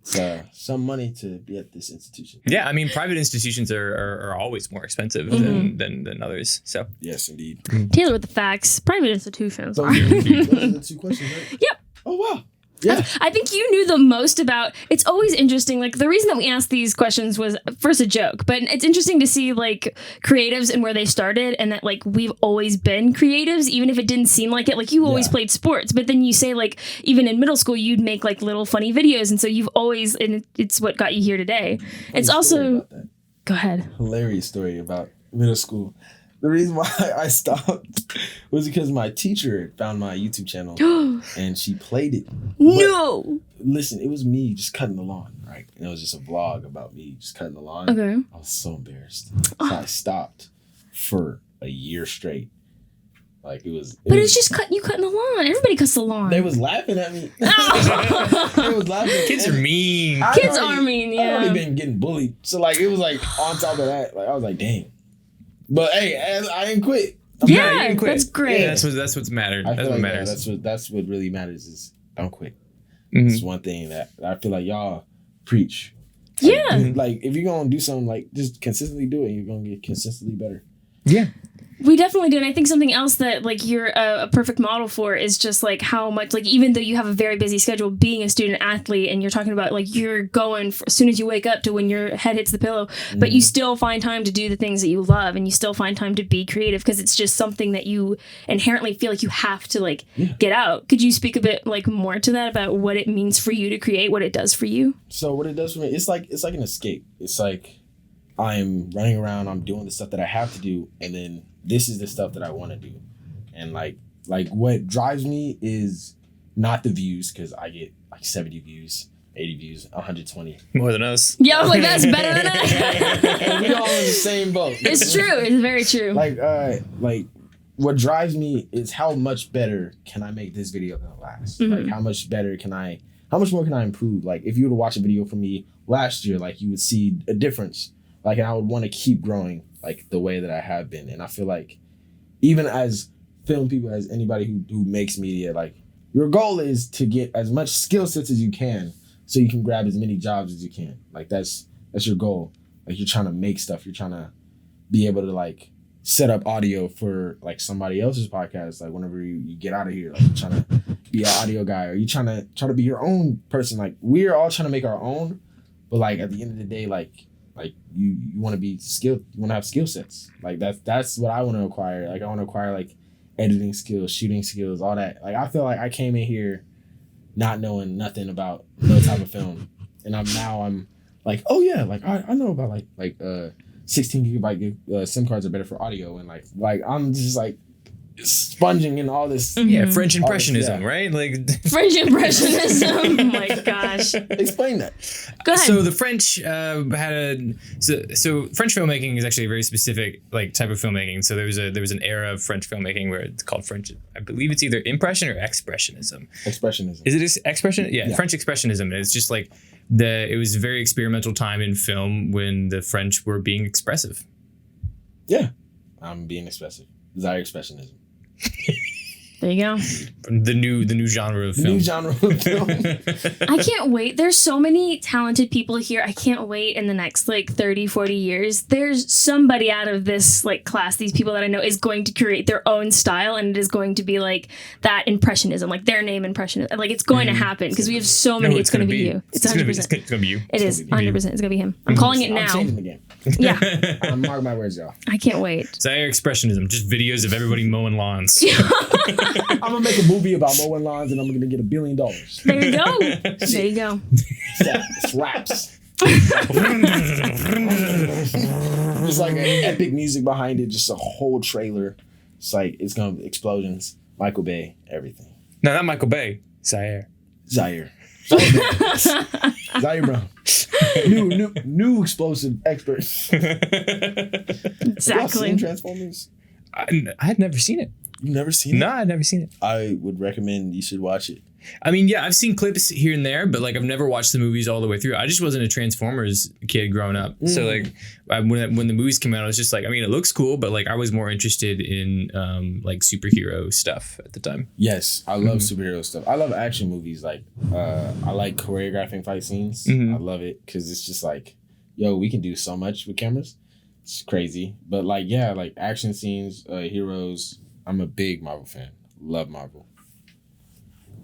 So some money to be at this institution. Yeah, I mean, private institutions are always more expensive than others. So Yes, indeed. Taylor with the facts. Private institutions. Those are the two questions, right? Yep. Oh wow. Yeah. I think you knew the most about. It's always interesting. Like the reason that we asked these questions was first a joke, but it's interesting to see like creatives and where they started, and that like we've always been creatives, even if it didn't seem like it. Like you always played sports, but then you say like even in middle school you'd make like little funny videos, and so you've always, and it's what got you here today. It's also go ahead. Hilarious story about middle school. The reason why I stopped was because my teacher found my YouTube channel and she played it. No. Listen, it was me just cutting the lawn, right? And it was just a vlog about me just cutting the lawn. Okay. I was so embarrassed. So I stopped for a year straight. Like it was. But it's just you cutting the lawn. Everybody cuts the lawn. They was laughing at me. They was laughing. kids are mean. Kids are mean, I'd already yeah. been getting bullied. So like it was like on top of that, like I was like, dang. But hey, I didn't quit. Yeah, you didn't quit. that's great. Yeah, that's what's mattered. I That's feel what like matters. that's what really matters is don't quit. It's one thing that I feel like y'all preach. Like, Yeah. like if you're gonna do something, like just consistently do it, you're gonna get consistently better. Yeah. We definitely do. And I think something else that like you're a perfect model for is just like how much, like even though you have a very busy schedule being a student athlete, and you're talking about like you're going as soon as you wake up to when your head hits the pillow, but you still find time to do the things that you love, and you still find time to be creative because it's just something that you inherently feel like you have to like get out. Could you speak a bit like more to that about what it means for you to create, what it does for you? So what it does for me, it's like an escape. It's like I'm running around, I'm doing the stuff that I have to do, and then this is the stuff that I want to do. And like what drives me is not the views, because I get like 70 views, 80 views, 120. More than us. Yeah, I was like, that's better than that. And we all in the same boat. It's true. It's very true. Like what drives me is how much better can I make this video than the last? Like how much more can I improve? Like if you were to watch a video from me last year, like you would see a difference. Like, and I would want to keep growing like the way that I have been. And I feel like even as film people, as anybody who makes media, like your goal is to get as much skill sets as you can so you can grab as many jobs as you can. Like that's your goal. Like you're trying to make stuff. You're trying to be able to like set up audio for like somebody else's podcast. Like whenever you get out of here, like you're trying to be an audio guy, or you trying to be your own person. Like we're all trying to make our own, but like at the end of the day, like you want to be skilled, you want to have skill sets. Like that's what I want to acquire. Like I want to acquire like editing skills, shooting skills, all that. Like I feel like I came in here not knowing nothing about no type of film, and I'm like, oh yeah, like I know about like 16 gigabyte SIM cards are better for audio, and like I'm just like sponging in all this. Yeah, French all this, Impressionism, right? Like French Impressionism. Oh my gosh. Explain that. Go ahead. So the French had a so French filmmaking is actually a very specific like type of filmmaking. So there was an era of French filmmaking where it's called French. I believe it's either impression or expressionism. Expressionism. Is it expression? Yeah, French expressionism. And it's just like it was a very experimental time in film when the French were being expressive. Yeah, I'm being expressive. Zyyare expressionism. There you go. The new genre of film. New genre of film. I can't wait. There's so many talented people here. I can't wait in the next like 30, 40 years. There's somebody out of this like class, these people that I know is going to create their own style, and it is going to be like that Impressionism, like their name Impressionism. Like it's going to happen because we have so many. It's going to be you. It's 100%. It's going to be you. It is 100%. It's going to be him. I'm calling it now. I'm changing the game. Yeah. I'm mark my words, y'all. I can't wait. Zyyare expressionism, just videos of everybody mowing lawns. I'm gonna make a movie about mowing lawns, and I'm gonna get $1 billion. There you go. There you go. Slaps. Just like an epic music behind it, just a whole trailer. It's like it's gonna be explosions. Michael Bay, everything. No, not Michael Bay. Zyyare. Zyyare Brown. New explosive expert. Exactly. Seen Transformers? I had never seen it. You've never seen it? No, I'd never seen it. I would recommend you should watch it. I mean, yeah, I've seen clips here and there, but like I've never watched the movies all the way through. I just wasn't a Transformers kid growing up. So like when the movies came out, I was just like, I mean, it looks cool, but like I was more interested in like superhero stuff at the time. Yes, I love superhero stuff. I love action movies. Like I like choreographing fight scenes. I love it because it's just like, yo, we can do so much with cameras. It's crazy. But like, yeah, like action scenes, heroes. I'm a big Marvel fan. Love Marvel.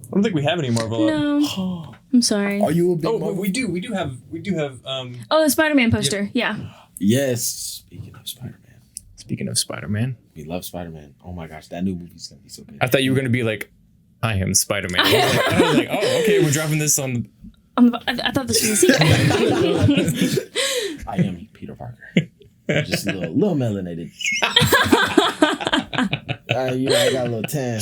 I don't think we have any Marvel. No. I'm sorry. Are you a big Oh, Marvel? but we do have. Oh, the Spider-Man poster. Yeah. Yes. Speaking of Spider-Man. Speaking of Spider-Man, We love Spider-Man. Oh my gosh, that new movie's gonna be so good. I thought you were gonna be like, I am Spider-Man. I was like, oh, okay, we're dropping this on. I thought this was a secret. I am Peter Parker. I'm just a little melanated. I got a little tan.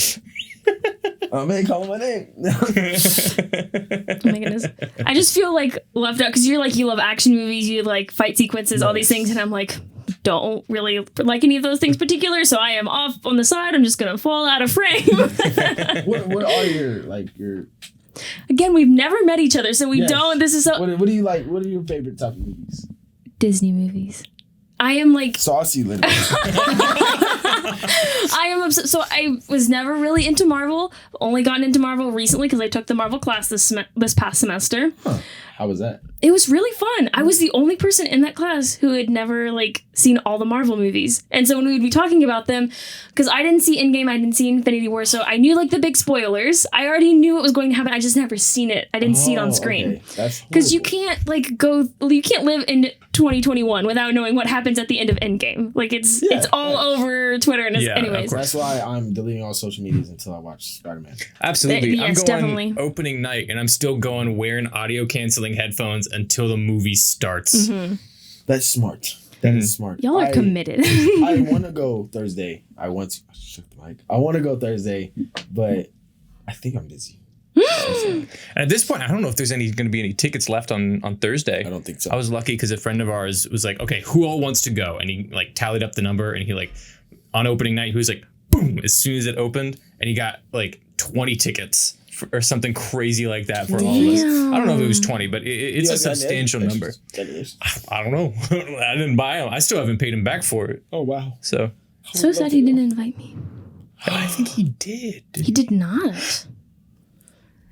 Oh man, call my name. Oh my goodness. I just feel like left out because you're like, you love action movies, you like fight sequences, all these things, and I'm like, don't really like any of those things particular, so I am off on the side. I'm just gonna fall out of frame. What are your Again, we've never met each other, so we Yes. don't. This is so what do you like? What are your favorite type of movies? Disney movies. I am like Saucy little. I am obsessed. So I was never really into Marvel. Only gotten into Marvel recently because I took the Marvel class this past semester. Huh. How was that? It was really fun. I was the only person in that class who had never like seen all the Marvel movies. And so when we would be talking about them, because I didn't see Endgame, I didn't see Infinity War, so I knew like the big spoilers. I already knew it was going to happen. I just never seen it. I didn't see it on screen. Okay. That's Because you horrible. can't you can't live in 2021 without knowing what happens at the end of Endgame. Like it's all over Twitter and Yeah, of anyways. That's why I'm deleting all social medias until I watch Spider-Man. Absolutely. Yes, I'm going definitely. opening night, and I'm still going wearing audio canceling headphones until the movie starts. That's smart. That is smart. Y'all are committed. I want to go Thursday. I want to go Thursday, but I think I'm busy. And at this point, I don't know if there's going to be any tickets left on Thursday. I don't think so. I was lucky because a friend of ours was like, okay, who all wants to go? And he like tallied up the number, and he like on opening night, he was like, boom, as soon as it opened, and he got like 20 tickets or something crazy like that for all of us. I don't know if it was 20, but it's a substantial number. I don't know. I didn't buy them. I still haven't paid him back for it. Oh wow. So So sad he didn't invite me. I think he did. He did not.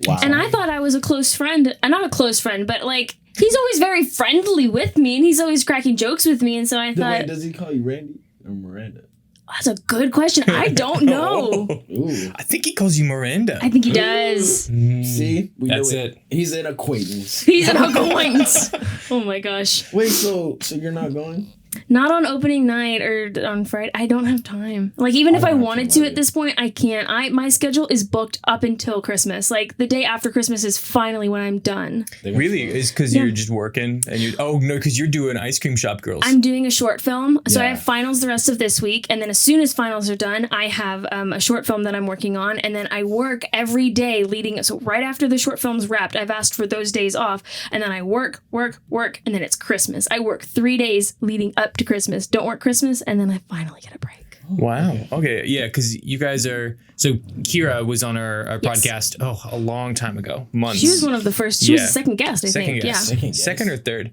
Wow. And I thought I was a close friend. Not a close friend, but like he's always very friendly with me, and he's always cracking jokes with me. And so I thought, Wait, does he call you Randy or Miranda? that's a good question. I don't know. Ooh. I think he calls you Miranda. I think he does. See, we That's knew it. He's an acquaintance. He's an acquaintance. Oh my gosh. Wait, so you're not going? Not on opening night or on Friday. I don't have time. Like, even if I wanted to at this point, I can't. My schedule is booked up until Christmas. Like, the day after Christmas is finally when I'm done. Really? Is because you're just working and you? Oh no, because you're doing Ice Cream Shop Girls. I'm doing a short film, so I have finals the rest of this week, and then as soon as finals are done, I have a short film that I'm working on, and then I work every day leading. So right after the short film's wrapped, I've asked for those days off, and then I work, and then it's Christmas. I work 3 days leading up to Christmas. Don't work Christmas, and then I finally get a break. Wow. Okay. Yeah, because you guys are. So Kira was on our podcast a long time ago. Months. She was one of the first. She was the second guest, I think. Guest. Yeah. Second or third.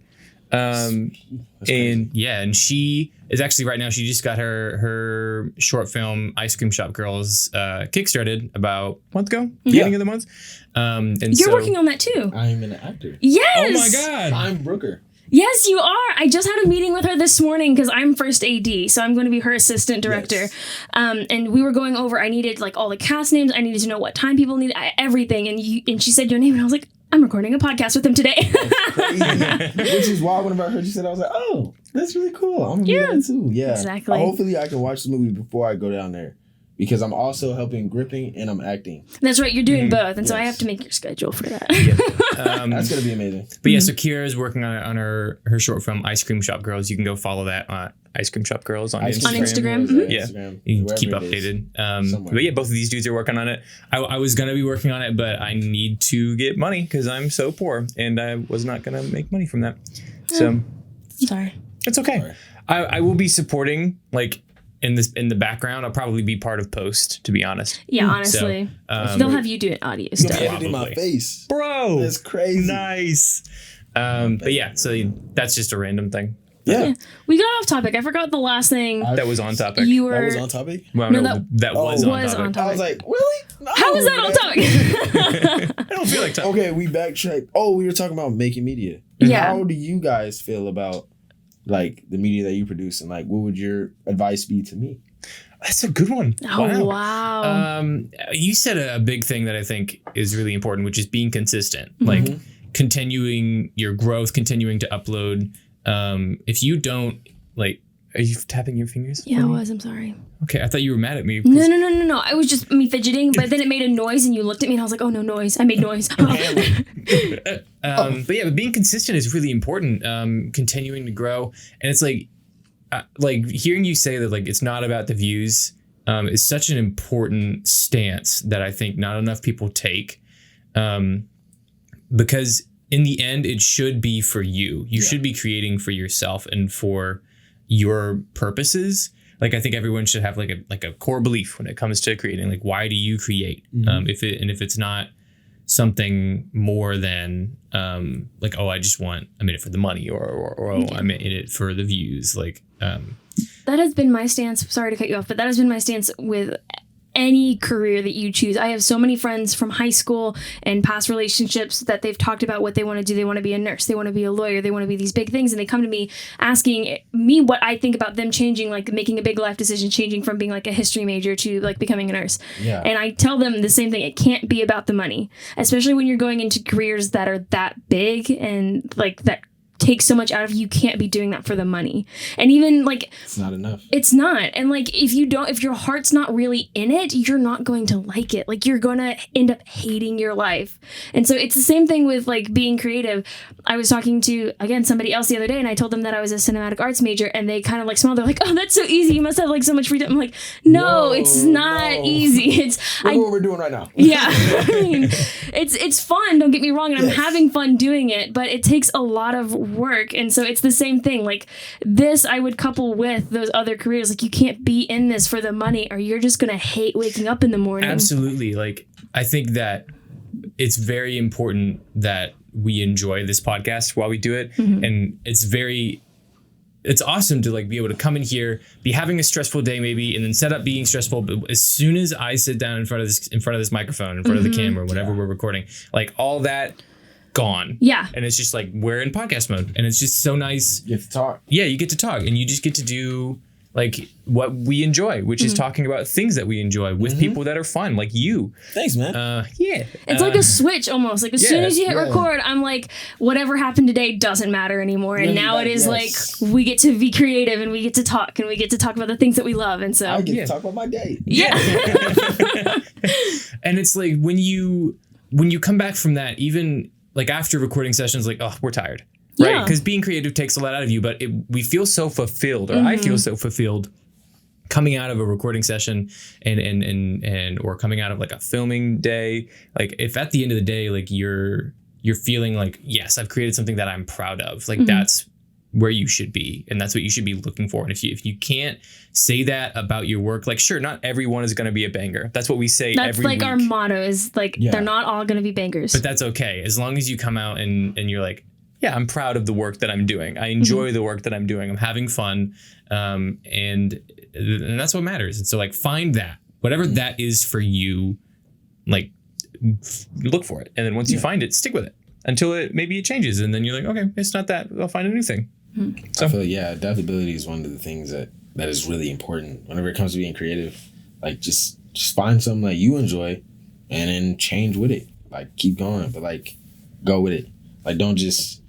And she is actually right now. She just got her short film Ice Cream Shop Girls kickstarted about a month ago, beginning of the month. And you're working on that too. I'm an actor. Yes. Oh my God. I'm Brooker. Yes, you are. I just had a meeting with her this morning because I'm first AD, so I'm going to be her assistant director. Yes. And we were going over. I needed like all the cast names. I needed to know what time people needed, everything. And she said your name, and I was like, I'm recording a podcast with them today. Which is why whenever I heard you said, I was like, oh, that's really cool. I'm gonna do that too. Yeah, exactly. Hopefully, I can watch the movie before I go down there. Because I'm also helping gripping and I'm acting. That's right. You're doing both. And so I have to make your schedule for that. That's going to be amazing. But yeah, so Kira is working on her short film, Ice Cream Shop Girls. You can go follow that on Ice Cream Shop Girls on Instagram. On Instagram. Yeah. You can keep updated. But yeah, both of these dudes are working on it. I was going to be working on it, but I need to get money because I'm so poor and I was not going to make money from that. So sorry. It's okay. Sorry. I will be supporting like in the background. I'll probably be part of post, to be honest. Yeah, honestly. So, they'll have you do audio stuff. Editing my face. Bro. That's crazy. Nice. But yeah, so that's just a random thing. Yeah. We got off topic. I forgot the last thing. That was on topic. That was on topic? Well, no, that was on topic. I was like, really? No, how was that on topic? I don't feel like topic. Okay, we backtracked. Oh, we were talking about making media. Yeah. How do you guys feel about like the media that you produce, and like what would your advice be to me? That's a good one. Oh, wow. You said a big thing that I think is really important, which is being consistent. Like continuing your growth, continuing to upload. If you don't like, are you tapping your fingers? Yeah, I was. I'm sorry. Okay, I thought you were mad at me. No. I was just me fidgeting, but then it made a noise, and you looked at me, and I was like, "Oh no, noise! I made noise." But yeah, but being consistent is really important. Continuing to grow, and it's like hearing you say that like it's not about the views is such an important stance that I think not enough people take, because in the end it should be for you. You should be creating for yourself and for your purposes. Like I think everyone should have like a core belief when it comes to creating. Like, why do you create? If it's not something more than like, oh, I made it for the money, or I made it for the views. Like that has been my stance. Sorry to cut you off, but that has been my stance with any career that you choose. I have so many friends from high school and past relationships that they've talked about what they want to do. They want to be a nurse. They want to be a lawyer. They want to be these big things. And they come to me asking me what I think about them changing, like making a big life decision, changing from being like a history major to like becoming a nurse. Yeah. And I tell them the same thing. It can't be about the money, especially when you're going into careers that are that big and like that take so much out of you. You can't be doing that for the money. And even like it's not enough. It's not. And like if your heart's not really in it, you're not going to like it. Like you're gonna end up hating your life. And so it's the same thing with like being creative. I was talking to again somebody else the other day, and I told them that I was a cinematic arts major, and they kind of like smiled. They're like, "Oh, that's so easy. You must have like so much free time." I'm like, "No, it's not easy. It's what we're doing right now." Yeah. I mean, it's fun, don't get me wrong, and I'm having fun doing it, but it takes a lot of work. And so it's the same thing. Like this I would couple with those other careers. Like you can't be in this for the money, or you're just gonna hate waking up in the morning. Absolutely. Like I think that it's very important that we enjoy this podcast while we do it. And it's awesome to like be able to come in here, be having a stressful day maybe, and then set up being stressful. But as soon as I sit down in front of this microphone, in front of the camera, whatever we're recording, like all that gone. Yeah. And it's just like we're in podcast mode, and it's just so nice. You get to talk. Yeah, you get to talk, and you just get to do like what we enjoy, which is talking about things that we enjoy with people that are fun, like you. Thanks, man. Yeah. It's like a switch almost. Like as soon as you hit record, I'm like, whatever happened today doesn't matter anymore. And now it is like we get to be creative and we get to talk and we get to talk about the things that we love. And so I get to talk about my day. Yeah. And it's like when you come back from that, even like after recording sessions, like, oh, we're tired. Right, because being creative takes a lot out of you, but we feel so fulfilled, or I feel so fulfilled coming out of a recording session and or coming out of like a filming day. Like if at the end of the day, like you're feeling like, yes, I've created something that I'm proud of. Like that's where you should be, and that's what you should be looking for. And if you can't say that about your work, like sure, not everyone is going to be a banger. That's what we say every week. That's like our motto is like they're not all going to be bangers, but that's okay as long as you come out and you're like, yeah, I'm proud of the work that I'm doing. I enjoy the work that I'm doing. I'm having fun. And that's what matters. And so like find that, whatever that is for you, like look for it. And then once you find it, stick with it until maybe it changes. And then you're like, okay, it's not that. I'll find a new thing. So I feel like, adaptability is one of the things that is really important whenever it comes to being creative. Like just find something that you enjoy and then change with it. Like keep going, but like go with it. Like don't just,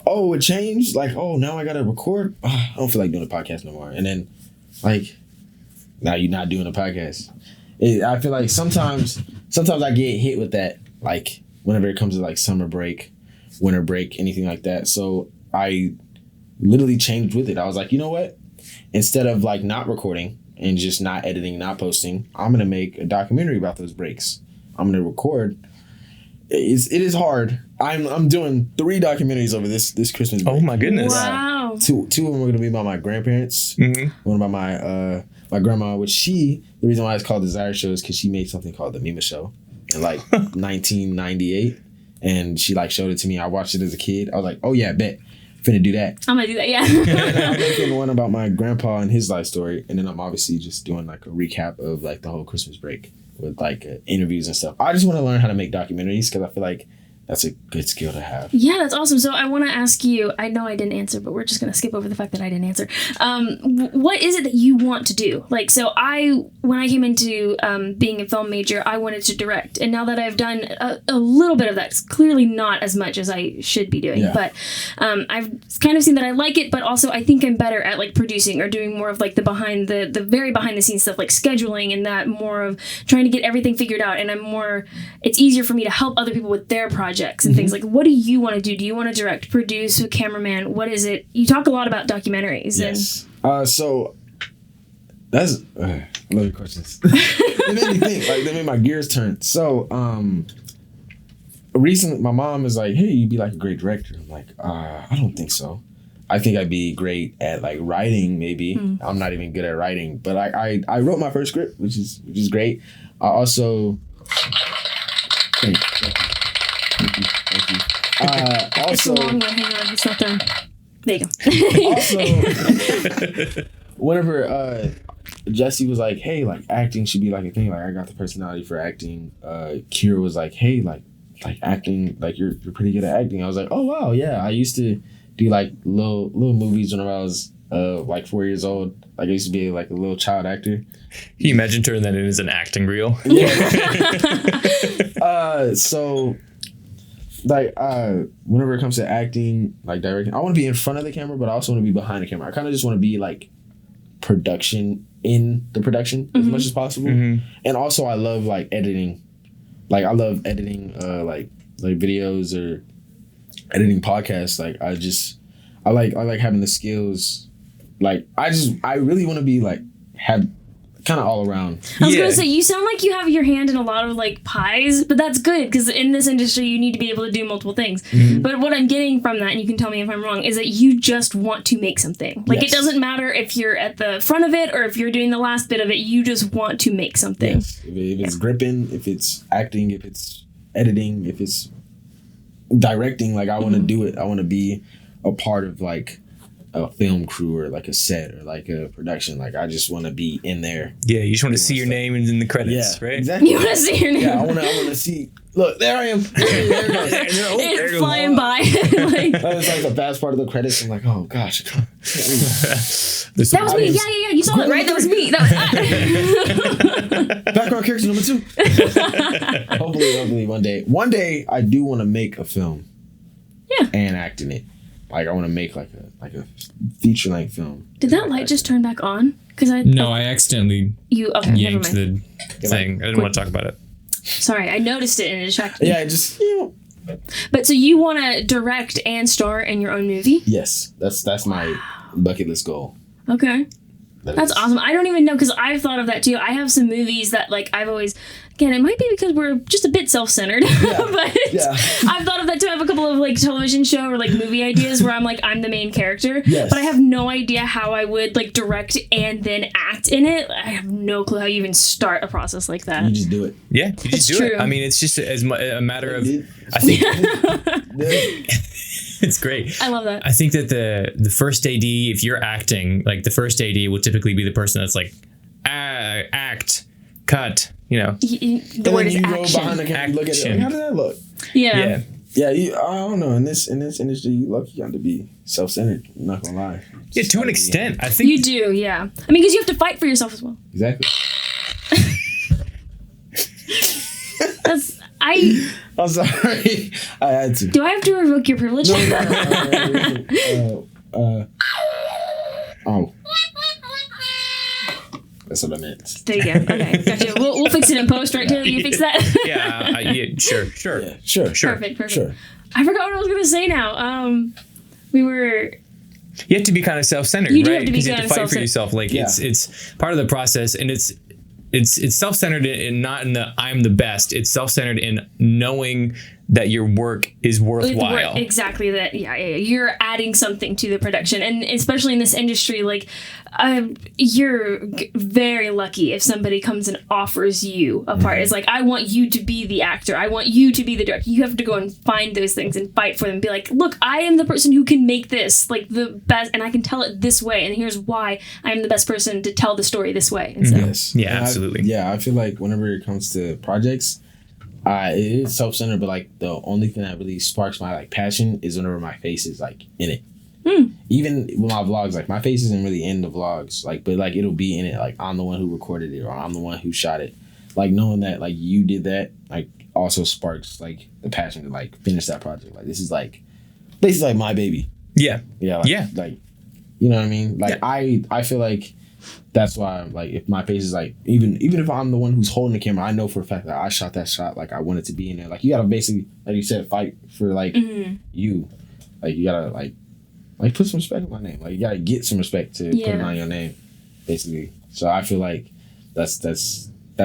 oh, it changed. Like, oh, now I got to record. Oh, I don't feel like doing a podcast no more. And then like, now you're not doing a podcast. I feel like sometimes I get hit with that. Like whenever it comes to like summer break, winter break, anything like that. So I literally changed with it. I was like, you know what? Instead of like not recording and just not editing, not posting, I'm going to make a documentary about those breaks. I'm going to record. It is hard. I'm doing 3 documentaries over this Christmas break. Oh my goodness! Wow. Two of them are going to be about my grandparents. One about my grandma, which the reason why it's called the Zyyare Show is because she made something called the Mima Show in like 1998, and she like showed it to me. I watched it as a kid. I was like, oh yeah, bet. Finna do that. I'm gonna do that, yeah. I'm making one about my grandpa and his life story, and then I'm obviously just doing like a recap of like the whole Christmas break with like interviews and stuff. I just want to learn how to make documentaries because I feel like that's a good skill to have. Yeah, that's awesome. So I want to ask you, I know I didn't answer, but we're just going to skip over the fact that I didn't answer. What is it that you want to do? Like, so when I came into being a film major, I wanted to direct. And now that I've done a little bit of that, it's clearly not as much as I should be doing. Yeah. But I've kind of seen that I like it, but also I think I'm better at like producing or doing more of like the very behind the scenes stuff, like scheduling and that more of trying to get everything figured out. And it's easier for me to help other people with their projects and things. Like, what do you want to do? Do you want to direct, produce, a cameraman? What is it? You talk a lot about documentaries. Yes. So that's I love your questions. It made me think. Like, they made my gears turn. So recently my mom is like, hey, you'd be like a great director. I'm like, I don't think so. I think I'd be great at like writing, maybe. I'm not even good at writing, but I wrote my first script, which is great. I also thank you. Also, it's a long one. Hang on, it's not done. There you go. Also, whenever Jesse was like, hey, like acting should be like a thing. Like I got the personality for acting. Kira was like, hey, like acting, like you're pretty good at acting. I was like, oh wow, yeah. I used to do like little movies when I was like 4 years old. Like I used to be like a little child actor. Can you imagine turning that in as an acting reel? Yeah. So like whenever it comes to acting, like directing, I want to be in front of the camera, but I also want to be behind the camera. I kind of just want to be like in the production as much as possible. And also I love like editing. Like I love editing like videos or editing podcasts. Like I like having the skills. Like I really want to be like have kind of all around. I was gonna say, you sound like you have your hand in a lot of like pies, but that's good because in this industry you need to be able to do multiple things. But what I'm getting from that, and you can tell me if I'm wrong, is that you just want to make something. Like it doesn't matter if you're at the front of it or if you're doing the last bit of it, you just want to make something. Yes. If it's gripping, if it's acting, if it's editing, if it's directing, like I want to do it. I want to be a part of like a film crew or like a set or like a production. Like I just want to be in there. Yeah, you just want to see your name in the credits, right? Exactly. You want to see your name? Yeah, I want to see. Look, there I am. There It's flying by. Like, that was like the best part of the credits. I'm like, oh gosh. that was me. Yeah. You saw it, right? That was me. That was Background character number 2. Hopefully one day I do want to make a film. Yeah. And act in it. Like I want to make like a feature length film. Did that light just turn back on? Because I accidentally okay, yanked never mind. the thing. I didn't want to talk about it. Sorry, I noticed it and it distracted me. Yeah, just But so you want to direct and star in your own movie? Yes, that's my bucket list goal. Okay. That's awesome. I don't even know, because I've thought of that too. I have some movies that like I've always, again, it might be because we're just a bit self-centered, but I've thought of that too. I have a couple of like television show or like movie ideas where I'm like, I'm the main character, but I have no idea how I would like direct and then act in it. I have no clue how you even start a process like that. You just do it. Yeah, you just do it. I mean, it's just a matter of, I think, it's great. I love that. I think that the first AD, if you're acting, like the first AD will typically be the person that's like, act, cut, you know. The word is you action. go behind the camera, look at it. Like, how did that look? Yeah. Yeah, I don't know. In this industry, you lucky to be self-centered. I'm not gonna lie. Yeah, to an extent, I think you do. Yeah, I mean, because you have to fight for yourself as well. Exactly. I'm sorry. I had to. Do I have to revoke your privilege? Oh. That's what I meant. There you go. Okay, gotcha. We'll fix it in post, right, Taylor? You fix that? Sure. Yeah, sure. Perfect. Sure. I forgot what I was gonna say now. You have to be kind of self-centered, you do right? have to be Because you have kind to of fight for yourself. Like it's part of the process, and it's self-centered in not in the I'm the best. It's self-centered in knowing that your work is worthwhile. Exactly that. Yeah. You're adding something to the production, and especially in this industry, like you're very lucky if somebody comes and offers you a part. It's like, I want you to be the actor. I want you to be the director. You have to go and find those things and fight for them. Be like, look, I am the person who can make this like the best, and I can tell it this way. And here's why I am the best person to tell the story this way. And so, yes. Yeah, absolutely. I feel like whenever it comes to projects, it is self-centered, but like the only thing that really sparks my like passion is whenever my face is like in it. Even with my vlogs, like my face isn't really in the vlogs, like, but like it'll be in it. Like I'm the one who recorded it, or I'm the one who shot it. Like knowing that like you did that, like also sparks like the passion to like finish that project. Like this is like basically like my baby. Yeah. Like you know what I mean? Like I feel like that's why like if my face is like even if I'm the one who's holding the camera, I know for a fact that I shot that shot. Like I want it to be in there. Like you gotta basically, like you said, fight for like you. Like you gotta like put some respect on my name. Like you gotta get some respect to put it on your name, basically. So I feel like that's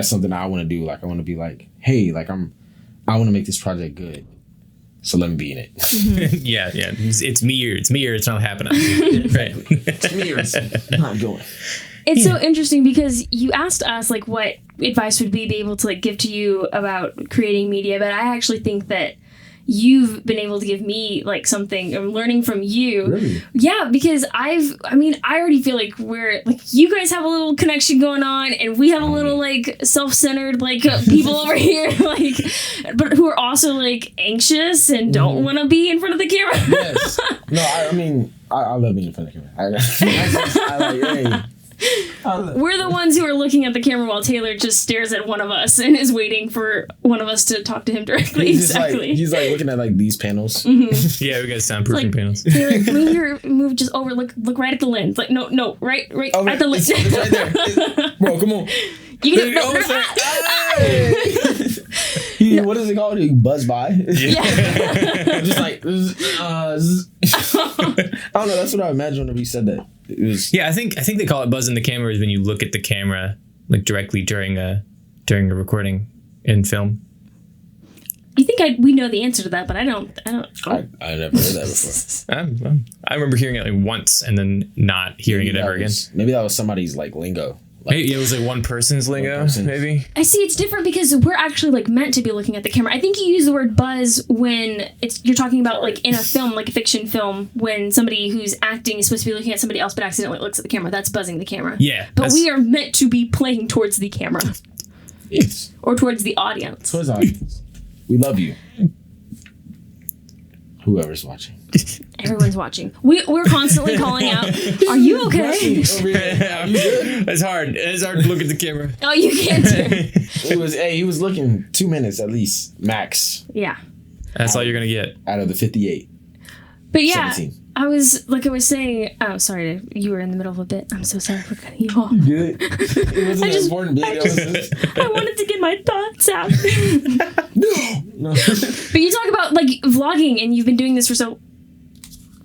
something I want to do. Like I want to be like, hey, like I want to make this project good. So let me be in it. Yeah. It's me or it's not happening. Right. It's me or it's not going. It's so interesting because you asked us like what advice would we be able to like give to you about creating media, but I actually think that you've been able to give me like something. I'm learning from you. Really? Yeah, because I already feel like we're like, you guys have a little connection going on, and we have a little like self-centered like people over here, like, but who are also like anxious and don't want to be in front of the camera. Yes. No, I mean, I love being in front of the camera. I like, hey. We're the ones who are looking at the camera while Taylor just stares at one of us and is waiting for one of us to talk to him directly. He's he's like looking at like these panels. Yeah, we got soundproofing panels. Taylor, move just over. Look right at the lens. Like no, right at the lens. It's right there. Bro, come on. You can What is it called? You buzz by. Yeah. Just like I don't know. That's what I imagined whenever you said that. It was I think they call it buzzing the camera is when you look at the camera like directly during a recording in film. You think we know the answer to that, but I don't. I never heard that before. I remember hearing it like once and then not hearing it ever again. Maybe that was somebody's like lingo. It was like one person's lingo, person. maybe. I see. It's different because we're actually like meant to be looking at the camera. I think you use the word buzz when you're talking about like in a film, like a fiction film, when somebody who's acting is supposed to be looking at somebody else but accidentally looks at the camera. That's buzzing the camera. Yeah. But we are meant to be playing towards the camera. Yes. Or towards the audience. Towards the audience. We love you. Whoever's watching. Everyone's watching. We're constantly calling out, are you okay? Are you good? It's hard. It's hard to look at the camera. Oh, you can't do it. He was looking 2 minutes at least, max, Yeah. That's all you're gonna get. out of the 58. But yeah, 17. I was saying, oh, sorry, you were in the middle of a bit. I'm so sorry for cutting you off. Good. It wasn't an important bit. I wanted to get my thoughts out. No. But you talk about like vlogging, and you've been doing this for so.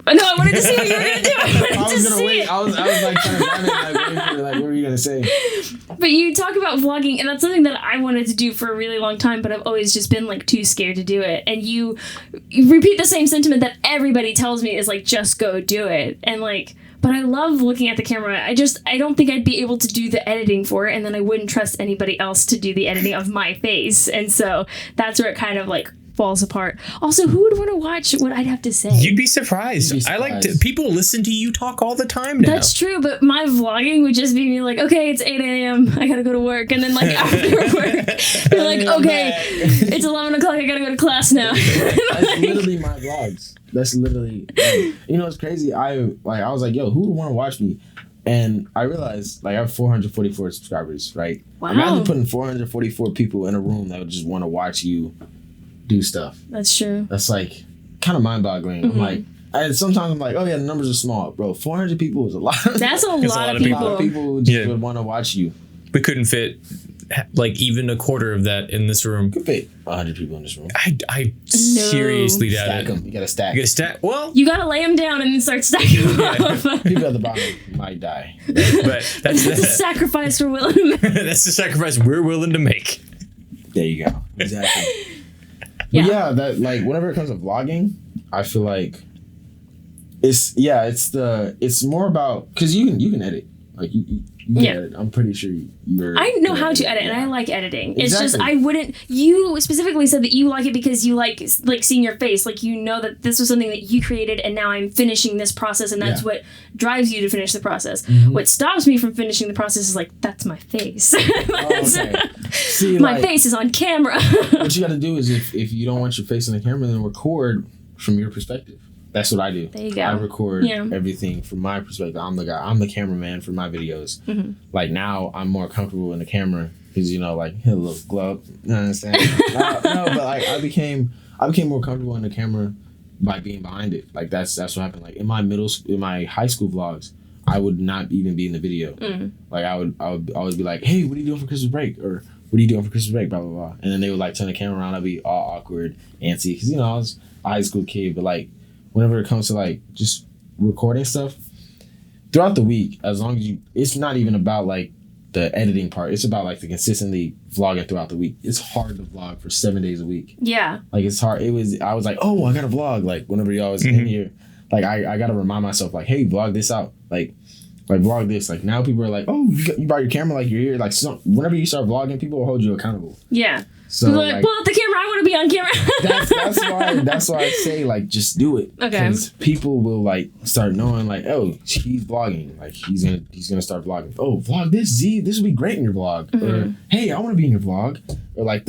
No, I wanted to see what you were gonna do. I was gonna wait. I was like trying to find it, like waiting for like what were you gonna say? But you talk about vlogging, and that's something that I wanted to do for a really long time, but I've always just been like too scared to do it. And you repeat the same sentiment that everybody tells me is like, just go do it. And like, but I love looking at the camera. I don't think I'd be able to do the editing for it, and then I wouldn't trust anybody else to do the editing of my face. And so that's where it kind of like falls apart. Also, who would want to watch what I'd have to say? You'd be surprised. I like to. People listen to you talk all the time now. That's true, but my vlogging would just be me like, okay, it's 8 a.m. I gotta go to work. And then like after work, you're like, okay, it's 11 o'clock. I gotta go to class now. That's literally my vlogs. That's literally, you know, it's crazy. I was like, yo, who would want to watch me? And I realized like I have 444 subscribers, right? Wow. Imagine putting 444 people in a room that would just want to watch you do stuff. That's true. That's like kind of mind-boggling. Mm-hmm. I'm like, sometimes I'm like, oh yeah, the numbers are small, bro. 400 people is a lot. That's a lot of A people. lot of people who just would want to watch you. We couldn't fit like even a quarter of that in this room. Could fit 100 people in this room. I seriously doubt Stack it. them. You gotta stack. You gotta stack. Well, You gotta lay them down and then start stacking them up. People at the bottom might die. but that's That's a sacrifice we're willing to make. that's the sacrifice we're willing to make. There you go. Exactly. Yeah. But yeah, that like whenever it comes to vlogging, I feel like it's more about because you can edit like you can edit. I'm pretty sure you're. I know how to edit, and I like editing. It's just Exactly. I wouldn't. You specifically said that you like it because you like seeing your face. Like you know that this was something that you created, and now I'm finishing this process, and that's what drives you to finish the process. Mm-hmm. What stops me from finishing the process is like that's my face. Okay. See, My like, face is on camera. what you got to do is if you don't want your face in the camera, then record from your perspective. That's what I do. There you go. I record Yeah. everything from my perspective. I'm the guy. I'm the cameraman for my videos. Mm-hmm. Like now, I'm more comfortable in the camera because you know, like hit a little glove. You know what I'm saying? no, but like I became more comfortable in the camera by being behind it. Like that's what happened. Like in my high school vlogs, I would not even be in the video. Mm. Like I would always be like, hey, what are you doing for Christmas break? Or what are you doing for Christmas break? Blah blah blah. And then they would like turn the camera around. I'd be all awkward, antsy because you know I was a high school kid. But like whenever it comes to like just recording stuff throughout the week, as long as it's not even about like the editing part. It's about like the consistently vlogging throughout the week. It's hard to vlog for 7 days a week. Yeah. Like it's hard. I was like, oh, I gotta vlog. Like whenever y'all was in here, like I gotta remind myself like, hey, vlog this out. Like vlog this. Like now people are like, oh, you brought your camera like you're here. Like whenever you start vlogging, people will hold you accountable. Yeah. So People are like, pull out the camera. I want to be on camera. that's why I say like just do it. Okay. Because people will like start knowing like, oh, he's vlogging. Like he's gonna start vlogging. Oh, vlog this, Z. This would be great in your vlog. Or hey, I want to be in your vlog. Or like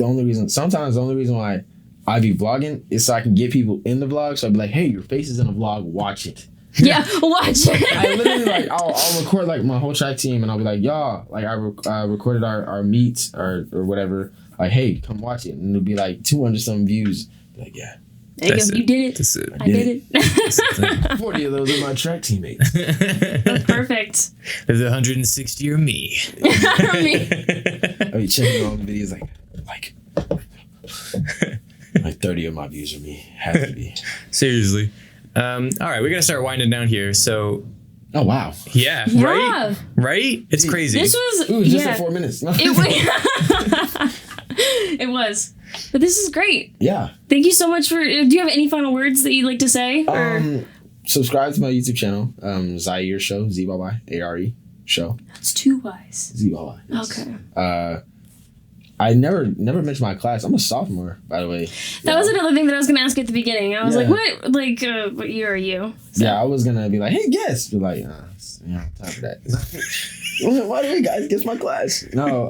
sometimes the only reason why I be vlogging is so I can get people in the vlog. So I'd be like, hey, your face is in a vlog. Watch it. Yeah, watch it. I literally like I'll record like my whole track team and I'll be like, y'all, like I recorded our meet or whatever. Like, hey, come watch it, and it'll be like 200 some views. Like, yeah, there you go. You did it. That's it. I did it. 40 of those are my track teammates. That's perfect. The 160 are me. I mean, checking all the videos like 30 of my views are me. Has to be. Seriously. All right, we're gonna start winding down here. So, Oh wow. yeah. Right. It's crazy. This was It was just at 4 minutes. No. It was. But this is great. Yeah. Thank you so much for. Do you have any final words that you'd like to say? Or? Subscribe to my YouTube channel, Zyyare Show, Zyyare show. That's 2 Y's. Zyyare. Yes. Okay. I never mentioned my class. I'm a sophomore, by the way. That was another thing that I was gonna ask at the beginning. I was Yeah. like, what year are you? So. Yeah, I was gonna be like, hey, guess. Be like, time for that. Why do you guys guess my class? No,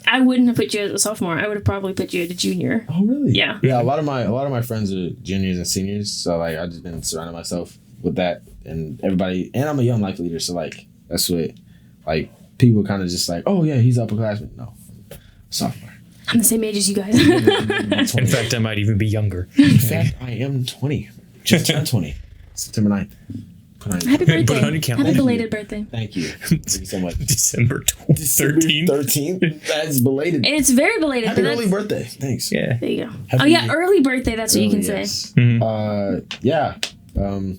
I wouldn't have put you as a sophomore. I would have probably put you as a junior. Oh, really? Yeah. Yeah, a lot of my friends are juniors and seniors, so like I just been surrounding myself with that and everybody. And I'm a young life leader, so like that's what like people kind of just like, oh yeah, he's upperclassman. No, sophomore. I'm the same age as you guys. In fact, I might even be younger. In fact, I am 20. Just turned 20. September 9th. Happy birthday. Put it on your calendar. Happy belated birthday. Thank you. Thank you so much. December 13th. 13th? That's belated. And it's very belated. Happy but early birthday. Thanks. Yeah. There you go. Happy Early birthday. That's what you can say. Yes. Mm-hmm.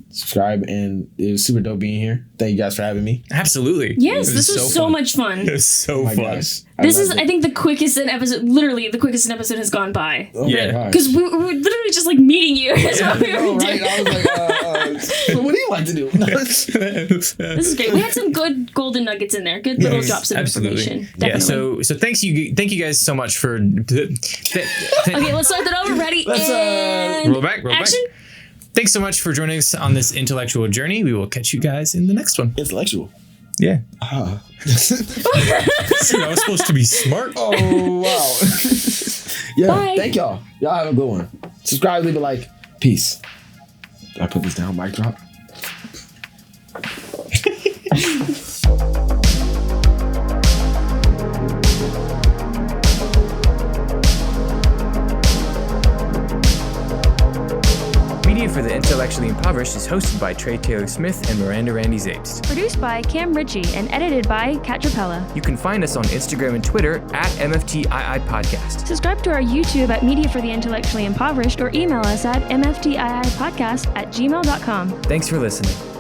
Subscribe, and it was super dope being here. Thank you guys for having me. Absolutely. Yes, this was so fun. much fun. It was so Oh my fun. gosh. This is, loved it. I think, the quickest an episode. Literally, the quickest an episode has gone by. Oh Yeah. my gosh. Because we were literally just like meeting you. That's what we I were know, right? doing. I was like, so what do you like to do? This is great. We had some good golden nuggets in there. Good little Yes, drops of Absolutely. information. Yeah. Definitely. So thank you guys so much for. Okay, let's start that over. Ready? Let's, and roll back. action. Thanks so much for joining us on this intellectual journey. We will catch you guys in the next one. Intellectual. Yeah. Ah. So I was supposed to be smart. Oh, wow. Yeah, Bye. thank y'all. Y'all have a good one. Subscribe, leave a like. Peace. Did I put this down? Mic drop? Media for the Intellectually Impoverished is hosted by Trey Taylor Smith and Miranda Randy Zapes. Produced by Cam Ritchie and edited by Kat Trapella. You can find us on Instagram and Twitter at MFTII Podcast. Subscribe to our YouTube at Media for the Intellectually Impoverished or email us at mftiipodcast@gmail.com. Thanks for listening.